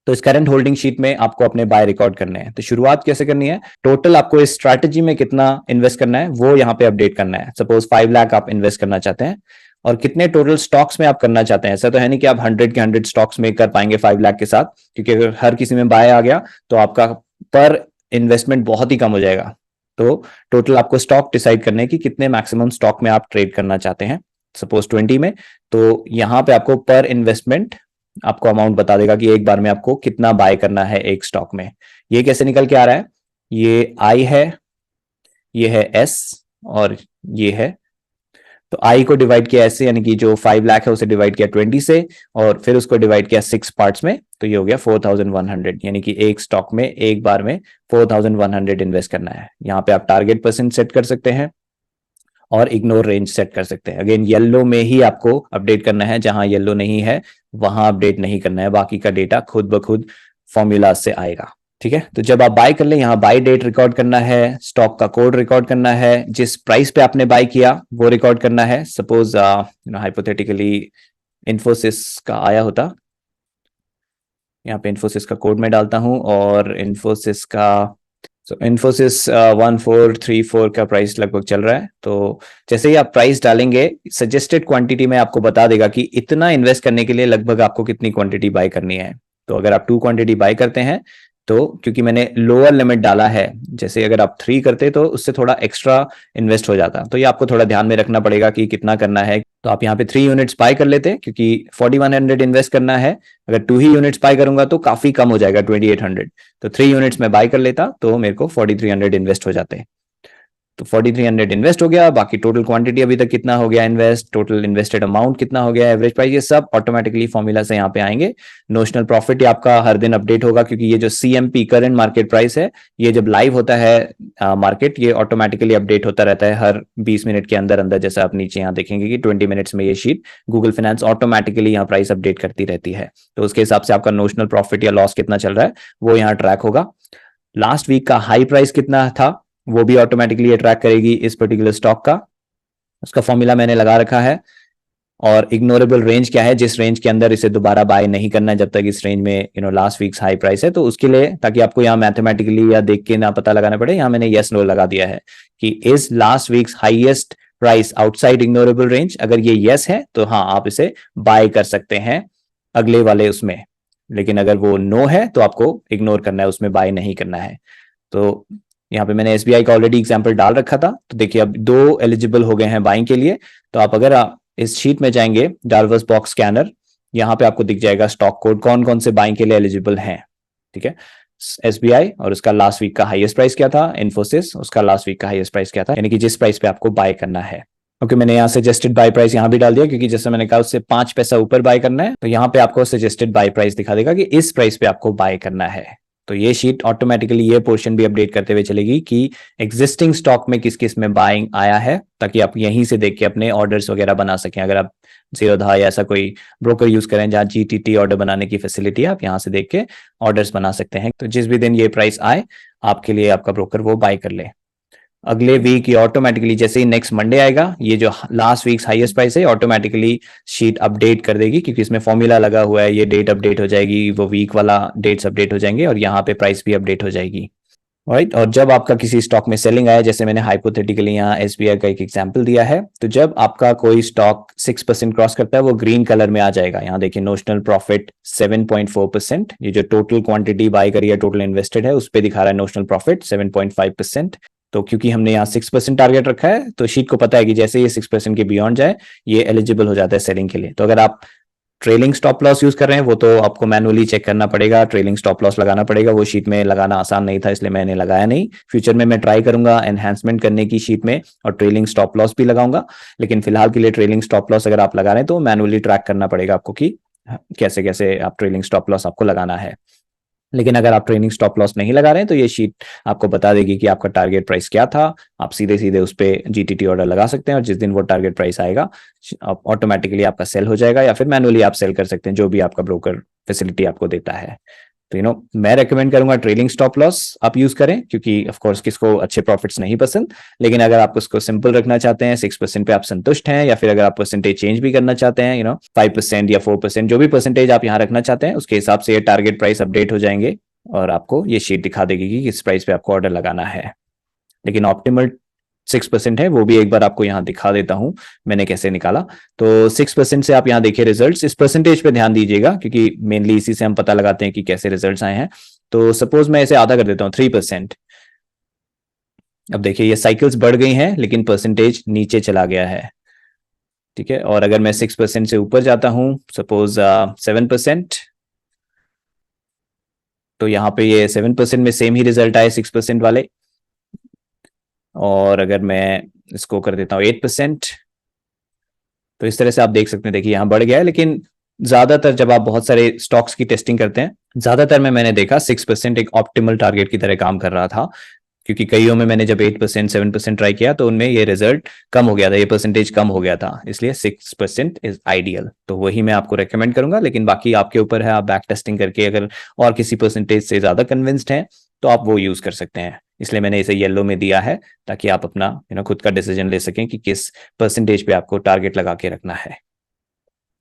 तो इस करंट होल्डिंग शीट में आपको अपने बाय रिकॉर्ड करने हैं। तो शुरुआत कैसे करनी है, टोटल आपको इस स्ट्रैटेजी में कितना इन्वेस्ट करना है वो यहाँ पे अपडेट करना है। सपोज 5 लाख आप इन्वेस्ट करना चाहते हैं और कितने टोटल स्टॉक्स में आप करना चाहते हैं। ऐसा तो है नहीं कि आप 100 के 100 स्टॉक्स में कर पाएंगे 5 लाख के साथ, क्योंकि अगर हर किसी में बाय आ गया तो आपका पर इन्वेस्टमेंट बहुत ही कम हो जाएगा। तो टोटल आपको स्टॉक डिसाइड करने की कितने मैक्सिमम स्टॉक में आप ट्रेड करना चाहते हैं, सपोज 20 में। तो यहाँ पे आपको पर इन्वेस्टमेंट आपको अमाउंट बता देगा कि एक बार में आपको कितना बाय करना है एक स्टॉक में। ये कैसे निकल के आ रहा है, ये आई है, ये है एस और ये है। तो आई को डिवाइड किया ऐसे, यानी कि जो 5 लाख है उसे डिवाइड किया 20 से और फिर उसको डिवाइड किया 6 पार्ट्स में, तो ये हो गया 4100, यानी कि एक स्टॉक में एक बार में 4100 इन्वेस्ट करना है। यहाँ पे आप टारगेट परसेंट सेट कर सकते हैं और इग्नोर रेंज सेट कर सकते हैं। अगेन येलो में ही आपको अपडेट करना है, जहां येलो नहीं है वहां अपडेट नहीं करना है, बाकी का डेटा खुद ब खुद फॉर्मूला से आएगा। ठीक है, तो जब आप बाय कर ले, यहाँ बाय डेट रिकॉर्ड करना है, स्टॉक का कोड रिकॉर्ड करना है, जिस प्राइस पे आपने बाय किया वो रिकॉर्ड करना है। सपोज हाइपोथेटिकली इन्फोसिस का आया होता, यहाँ पे इन्फोसिस का कोड में डालता हूं और इन्फोसिस का इन्फोसिस 1434 का प्राइस लगभग चल रहा है। तो जैसे ही आप प्राइस डालेंगे सजेस्टेड क्वांटिटी में आपको बता देगा कि इतना इन्वेस्ट करने के लिए लगभग आपको कितनी क्वांटिटी बाय करनी है। तो अगर आप 2 क्वांटिटी बाय करते हैं तो क्योंकि मैंने लोअर लिमिट डाला है, जैसे अगर आप 3 करते तो उससे थोड़ा एक्स्ट्रा इन्वेस्ट हो जाता। तो ये आपको थोड़ा ध्यान में रखना पड़ेगा कि कितना करना है। तो आप यहाँ पे 3 यूनिट्स बाय कर लेते हैं क्योंकि 4100 इन्वेस्ट करना है। अगर 2 ही यूनिट्स बाय करूंगा तो काफी कम हो जाएगा 2800। तो 3 यूनिट्स में बाय कर लेता तो मेरे को 4300 इन्वेस्ट हो जाते। तो 4300 इन्वेस्ट हो गया, बाकी टोटल क्वांटिटी अभी तक कितना हो गया इन्वेस्ट, टोटल इन्वेस्टेड अमाउंट कितना हो गया, एवरेज प्राइस, ये सब ऑटोमेटिकली फॉर्मूला से यहाँ पे आएंगे। नोशनल प्रॉफिट आपका हर दिन अपडेट होगा, क्योंकि ये जो सीएमपी करंट मार्केट प्राइस है, ये जब लाइव होता है मार्केट, ये ऑटोमेटिकली अपडेट होता रहता है हर 20 मिनट के अंदर अंदर। जैसा आप नीचे यहाँ देखेंगे कि 20 मिनट्स में ये शीट गूगल फाइनेंस ऑटोमेटिकली यहाँ प्राइस अपडेट करती रहती है। तो उसके हिसाब से आपका नोशनल प्रॉफिट या लॉस कितना चल रहा है वो यहाँ ट्रैक होगा। लास्ट वीक का हाई प्राइस कितना था वो भी ऑटोमेटिकली ट्रैक करेगी इस पर्टिकुलर स्टॉक का। उसका फॉर्मूला मैंने लगा रखा है। और इग्नोरेबल रेंज क्या है, जिस रेंज के अंदर इसे दोबारा बाय नहीं करना है जब तक इस रेंज में लास्ट वीक्स हाई प्राइस है। तो उसके लिए, ताकि आपको यहाँ मैथमेटिकली या देख के ना पता लगाना पड़े, यहाँ मैंने यस नो लगा दिया है कि is last weeks highest price outside ignorable range. अगर ये यस है तो हाँ आप इसे बाय कर सकते हैं अगले वाले उसमें, लेकिन अगर वो नो है तो आपको इग्नोर करना है, उसमें बाय नहीं करना है। तो यहाँ पे मैंने एसबीआई का ऑलरेडी एग्जांपल डाल रखा था। तो देखिए अब 2 एलिजिबल हो गए हैं बाइंग के लिए। तो आप अगर इस शीट में जाएंगे डार्वर्स बॉक्स स्कैनर, यहाँ पे आपको दिख जाएगा स्टॉक कोड कौन कौन से बाइंग के लिए एलिजिबल हैं। ठीक है, एसबीआई और उसका लास्ट वीक का हाईएस्ट प्राइस क्या था, इन्फोसिस उसका लास्ट वीक का हाईएस्ट प्राइस क्या था, यानी कि जिस प्राइस पे आपको बाय करना है। ओके, मैंने यहाँ सजेस्टेड बाय प्राइस यहाँ भी डाल दिया, क्योंकि जैसे मैंने कहा उससे 5 पैसा ऊपर बाय करना है। तो यहाँ पे आपको सजेस्टेड बाय प्राइस दिखा देगा कि इस प्राइस पे आपको बाय करना है। तो ये शीट ऑटोमेटिकली ये पोर्शन भी अपडेट करते हुए चलेगी कि एग्जिस्टिंग स्टॉक में किस किस में बाइंग आया है, ताकि आप यहीं से देख के अपने ऑर्डर्स वगैरह बना सकें। अगर आप जीरोधा या ऐसा कोई ब्रोकर यूज करें जहां जीटीटी ऑर्डर बनाने की फैसिलिटी है, आप यहाँ से देख के ऑर्डर्स बना सकते हैं। तो जिस भी दिन ये प्राइस आए आपके लिए आपका ब्रोकर वो बाय कर ले। अगले वीक ये ऑटोमेटिकली, जैसे ही नेक्स्ट मंडे आएगा, ये जो लास्ट वीक्स हाईएस्ट प्राइस है ऑटोमेटिकली शीट अपडेट कर देगी, क्योंकि इसमें फॉर्मूला लगा हुआ है। ये डेट अपडेट हो जाएगी, वो वीक वाला डेट्स अपडेट हो जाएंगे और यहाँ पे प्राइस भी अपडेट हो जाएगी। राइट, और जब आपका किसी स्टॉक में सेलिंग आया, जैसे मैंने हाइपोथेटिकली यहाँ एसबीआई का एक एग्जांपल दिया है, तो जब आपका कोई स्टॉक 6% क्रॉस करता है वो ग्रीन कलर में आ जाएगा। यहाँ देखिए नोशनल प्रॉफिट 7.4%, ये जो टोटल क्वांटिटी बाय करी है, टोटल इन्वेस्टेड है, उस पर दिखा रहा है नोशनल प्रॉफिट 7.5%। तो क्योंकि हमने यहाँ 6% टारगेट रखा है, तो शीट को पता है कि जैसे ये 6% के बियॉन्ड जाए ये एलिजिबल हो जाता है सेलिंग के लिए। तो अगर आप ट्रेलिंग स्टॉप लॉस यूज कर रहे हैं वो तो आपको मैनुअली चेक करना पड़ेगा, ट्रेलिंग स्टॉप लॉस लगाना पड़ेगा। वो शीट में लगाना आसान नहीं था, इसलिए मैंने लगाया नहीं। फ्यूचर में मैं ट्राई करूंगा एनहांसमेंट करने की शीट में और ट्रेलिंग स्टॉप लॉस भी लगाऊंगा, लेकिन फिलहाल के लिए ट्रेलिंग स्टॉप लॉस अगर आप लगा रहे हैं तो मैनुअली ट्रैक करना पड़ेगा आपको कि कैसे कैसे आप ट्रेलिंग स्टॉप लॉस आपको लगाना है। लेकिन अगर आप ट्रेलिंग स्टॉप लॉस नहीं लगा रहे हैं तो ये शीट आपको बता देगी कि आपका टारगेट प्राइस क्या था। आप सीधे सीधे उस पर जीटीटी ऑर्डर लगा सकते हैं और जिस दिन वो टारगेट प्राइस आएगा ऑटोमेटिकली आपका सेल हो जाएगा, या फिर मैनुअली आप सेल कर सकते हैं, जो भी आपका ब्रोकर फैसिलिटी आपको देता है। तो मैं रेकमेंड करूंगा ट्रेलिंग स्टॉप लॉस आप यूज करें, क्योंकि ऑफ कोर्स किसको अच्छे प्रॉफिट्स नहीं पसंद, लेकिन अगर आप उसको सिंपल रखना चाहते हैं, 6% पे आप संतुष्ट हैं, या फिर अगर आप परसेंटेज चेंज भी करना चाहते हैं 5% या 4%, जो भी परसेंटेज आप यहाँ रखना चाहते हैं, उसके हिसाब से ये टारगेट प्राइस अपडेट हो जाएंगे और आपको ये शीट दिखा देगी कि किस प्राइस पे आपको ऑर्डर लगाना है। लेकिन ऑप्टिमल 6% है, वो भी एक बार आपको यहाँ दिखा देता हूँ मैंने कैसे निकाला। तो 6% से आप यहाँ देखिए रिजल्ट्स, इस परसेंटेज पे ध्यान दीजिएगा क्योंकि मेनली इसी से हम पता लगाते हैं कि कैसे रिजल्ट्स आए हैं। तो सपोज मैं इसे आधा कर देता हूँ, 3%। अब देखिए ये साइकिल्स बढ़ गई हैं लेकिन परसेंटेज नीचे चला गया है, ठीक है। और अगर मैं 6% से ऊपर जाता हूँ, सपोज 7%, तो यहाँ पे ये 7% में सेम ही रिजल्ट आए 6% वाले। और अगर मैं इसको कर देता हूँ 8%, तो इस तरह से आप देख सकते हैं, देखिए यहाँ बढ़ गया है। लेकिन ज्यादातर जब आप बहुत सारे स्टॉक्स की टेस्टिंग करते हैं, ज्यादातर में मैंने देखा 6% एक ऑप्टिमल टारगेट की तरह काम कर रहा था, क्योंकि कईयों में मैंने जब 8% 7% ट्राई किया तो उनमें ये रिजल्ट कम हो गया था, ये परसेंटेज कम हो गया था, इसलिए 6% इज आइडियल। तो वही मैं आपको रेकमेंड करूंगा, लेकिन बाकी आपके ऊपर है, आप बैक टेस्टिंग करके अगर और किसी परसेंटेज से ज्यादा कन्विंस्ड हैं तो आप वो यूज कर सकते हैं। इसलिए मैंने इसे येलो में दिया है ताकि आप अपना खुद का डिसीजन ले सकें कि किस परसेंटेज पे आपको टारगेट लगा के रखना है।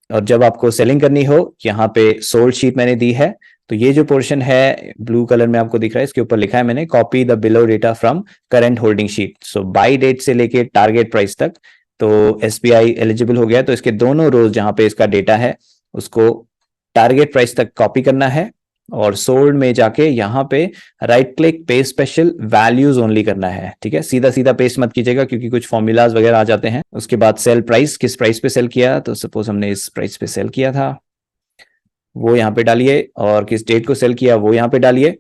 और जब आपको सेलिंग करनी हो, यहाँ पे सोल्ड शीट मैंने दी है। तो ये जो पोर्शन है ब्लू कलर में आपको दिख रहा है, इसके ऊपर लिखा है मैंने copy the below data from current holding sheet. So buy date से लेके टारगेट प्राइस तक तो एसबीआई एलिजिबल हो गया, तो इसके दोनों रोज जहां पे इसका डेटा है उसको टारगेट प्राइस तक कॉपी करना है और सोल्ड में जाके यहाँ पे right click paste special values only करना है, ठीक है। सीधा सीधा पेस्ट मत कीजिएगा क्योंकि कुछ फॉर्मूलाज वगैरह आ जाते हैं। उसके बाद सेल प्राइस, किस प्राइस पे सेल किया, तो सपोज हमने इस प्राइस पे सेल किया था, वो यहाँ पे डालिए, और किस डेट को सेल किया वो यहाँ पे डालिए।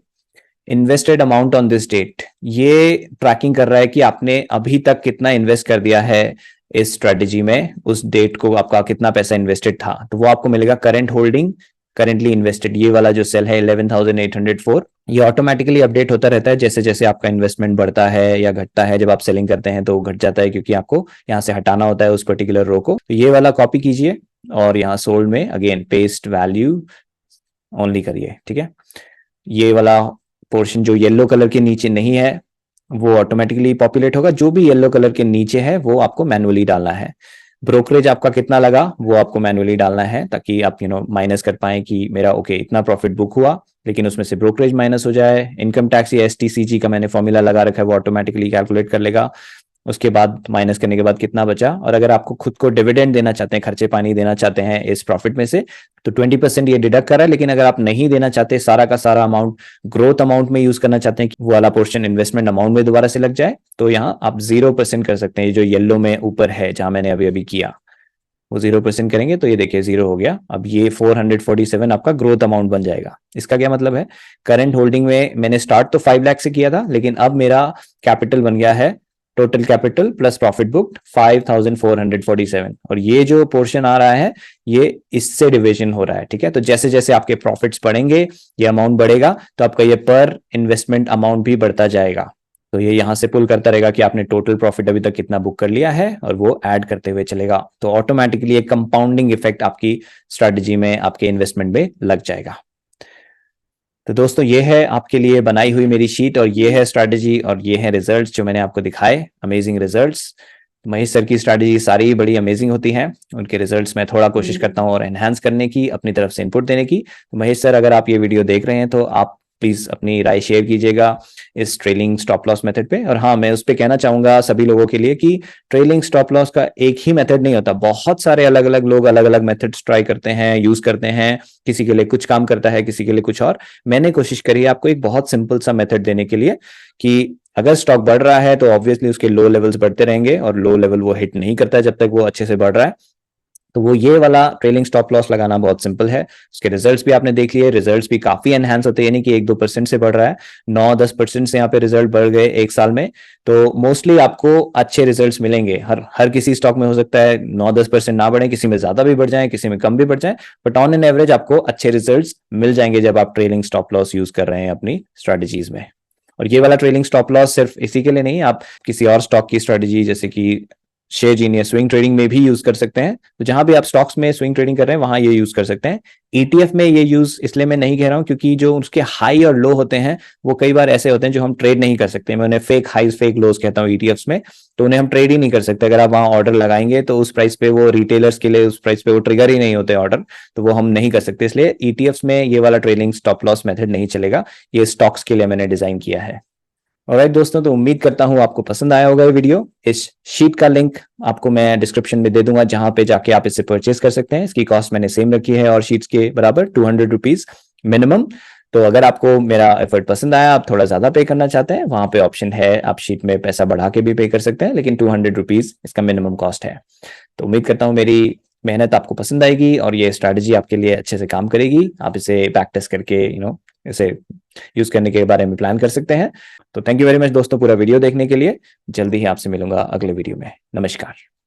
Invested amount on this date, ये ट्रैकिंग कर रहा है कि आपने अभी तक कितना इन्वेस्ट कर दिया है इस स्ट्रेटेजी में, उस डेट को आपका कितना पैसा इन्वेस्टेड था, तो वो आपको मिलेगा करंट होल्डिंग करेंटली इन्वेस्टेड। ये वाला जो सेल है 11,804, ये ऑटोमेटिकली अपडेट होता रहता है जैसे जैसे आपका इन्वेस्टमेंट बढ़ता है या घटता है। जब आप सेलिंग करते हैं तो घट जाता है क्योंकि आपको यहाँ से हटाना होता है उस पर्टिकुलर रो को। तो ये वाला कॉपी कीजिए और यहाँ सोल्ड में अगेन पेस्ट वैल्यू ओनली करिए, ठीक है। ये वाला पोर्शन जो येलो कलर के नीचे नहीं है वो ऑटोमेटिकली पॉपुलेट होगा, जो भी येलो कलर के नीचे है वो आपको मैनुअली डालना है। ब्रोकरेज आपका कितना लगा वो आपको मैनुअली डालना है ताकि आप माइनस कर पाए कि मेरा ओके इतना प्रॉफिट बुक हुआ, लेकिन उसमें से ब्रोकरेज माइनस हो जाए। इनकम टैक्स या एसटीसीजी का मैंने फॉर्मूला लगा रखा है, वो ऑटोमेटिकली कैलकुलेट कर लेगा। उसके बाद माइनस करने के बाद कितना बचा, और अगर आपको खुद को डिविडेंड देना चाहते हैं, खर्चे पानी देना चाहते हैं इस प्रॉफिट में से, तो 20% ये डिडक्ट कर रहा है। लेकिन अगर आप नहीं देना चाहते, सारा का सारा अमाउंट ग्रोथ अमाउंट में यूज करना चाहते हैं कि वो वाला पोर्शन इन्वेस्टमेंट अमाउंट में दोबारा से लग जाए, तो यहाँ आप 0% कर सकते हैं। जो येलो में ऊपर है जहां मैंने अभी अभी किया वो 0% करेंगे तो ये देखिए 0 हो गया। अब ये 447 आपका ग्रोथ अमाउंट बन जाएगा। इसका क्या मतलब है, करंट होल्डिंग में मैंने स्टार्ट तो 5 लाख से किया था, लेकिन अब मेरा कैपिटल बन गया है, total capital plus profit booked 5,447, और ये जो पोर्शन आ रहा है ये इससे डिविजन हो रहा है, ठीक है। तो जैसे जैसे आपके प्रॉफिट्स बढ़ेंगे, ये अमाउंट बढ़ेगा, तो आपका ये पर इन्वेस्टमेंट अमाउंट भी बढ़ता जाएगा। तो ये यहां से पुल करता रहेगा कि आपने टोटल प्रॉफिट अभी तक कितना बुक कर लिया है, और वो ऐड करते हुए चलेगा। तो ऑटोमेटिकली एक कंपाउंडिंग इफेक्ट आपकी स्ट्रेटजी में, आपके इन्वेस्टमेंट में लग जाएगा। तो दोस्तों ये है आपके लिए बनाई हुई मेरी शीट, और ये है स्ट्रैटेजी, और ये है रिजल्ट्स जो मैंने आपको दिखाए, अमेजिंग रिजल्ट्स। महेश सर की स्ट्रैटेजी सारी बड़ी अमेजिंग होती हैं, उनके रिजल्ट्स में थोड़ा कोशिश करता हूँ और एनहांस करने की, अपनी तरफ से इनपुट देने की। तो महेश सर अगर आप ये वीडियो देख रहे हैं तो आप प्लीज अपनी राय शेयर कीजिएगा इस ट्रेलिंग स्टॉप लॉस मेथड पे। और हाँ, मैं उस पर कहना चाहूंगा सभी लोगों के लिए कि ट्रेलिंग स्टॉप लॉस का एक ही मेथड नहीं होता, बहुत सारे अलग अलग लोग अलग अलग मेथड्स ट्राई करते हैं, यूज करते हैं। किसी के लिए कुछ काम करता है, किसी के लिए कुछ और। मैंने कोशिश करी है आपको एक बहुत सिंपल सा मेथड देने के लिए कि अगर स्टॉक बढ़ रहा है तो ऑब्वियसली उसके लो लेवल्स बढ़ते रहेंगे, और लो लेवल वो हिट नहीं करता है जब तक वो अच्छे से बढ़ रहा है। तो वो ये वाला ट्रेलिंग स्टॉप लॉस लगाना बहुत सिंपल है। उसके रिजल्ट्स भी आपने देख लिए, रिजल्ट्स भी काफी एनहांस होते हैं, यानी कि 1-2% से बढ़ रहा है, 9-10% से यहाँ पे रिजल्ट बढ़ गए एक साल में। तो मोस्टली आपको अच्छे रिजल्ट्स मिलेंगे। हर किसी स्टॉक में हो सकता है 9-10% ना बढ़े, किसी में ज्यादा भी बढ़ जाए, किसी में कम भी बढ़ जाए, बट ऑन एन एवरेज आपको अच्छे रिजल्ट्स मिल जाएंगे जब आप ट्रेलिंग स्टॉप लॉस यूज कर रहे हैं अपनी स्ट्रेटेजीज में। और ये वाला ट्रेलिंग स्टॉप लॉस सिर्फ इसी के लिए नहीं, आप किसी और स्टॉक की स्ट्रेटेजी जैसे कि शेयर जीनियस स्विंग ट्रेडिंग में भी यूज कर सकते हैं। तो जहां भी आप स्टॉक्स में स्विंग ट्रेडिंग कर रहे हैं वहां ये यूज कर सकते हैं। ईटीएफ में ये यूज इसलिए मैं नहीं कह रहा हूं क्योंकि जो उसके हाई और लो होते हैं वो कई बार ऐसे होते हैं जो हम ट्रेड नहीं कर सकते। मैं उन्हें फेक हाईज फेक लोज कहता हूँ ईटीएफ्स में। तो उन्हें हम ट्रेड ही नहीं कर सकते। अगर आप वहां ऑर्डर लगाएंगे तो उस प्राइस पे वो रिटेलर्स के लिए उस प्राइस पे वो ट्रिगर ही नहीं होते ऑर्डर, तो वो हम नहीं कर सकते। इसलिए ईटीएफ्स में ये वाला ट्रेडिंग स्टॉप लॉस मेथड नहीं चलेगा। ये स्टॉक्स के लिए मैंने डिजाइन किया है। ऑलराइट दोस्तों, तो उम्मीद करता हूं आपको पसंद आया होगा ये वीडियो। इस शीट का लिंक आपको मैं डिस्क्रिप्शन में दे दूंगा जहां पे जाके आप इसे परचेज कर सकते हैं। इसकी कॉस्ट मैंने सेम रखी है और शीट्स के बराबर 200 रुपीज मिनिमम। तो अगर आपको मेरा एफर्ट पसंद आया, आप थोड़ा ज्यादा पे करना चाहते हैं, वहां पे ऑप्शन है, आप शीट में पैसा बढ़ा के भी पे कर सकते हैं, लेकिन 200 रुपीज इसका मिनिमम कॉस्ट है। तो उम्मीद करता हूँ मेरी मेहनत आपको पसंद आएगी और ये स्ट्रैटेजी आपके लिए अच्छे से काम करेगी। आप इसे बैक टेस्ट करके इसे यूज करने के बारे में प्लान कर सकते हैं। तो थैंक यू वेरी मच दोस्तों पूरा वीडियो देखने के लिए। जल्दी ही आपसे मिलूंगा अगले वीडियो में। नमस्कार।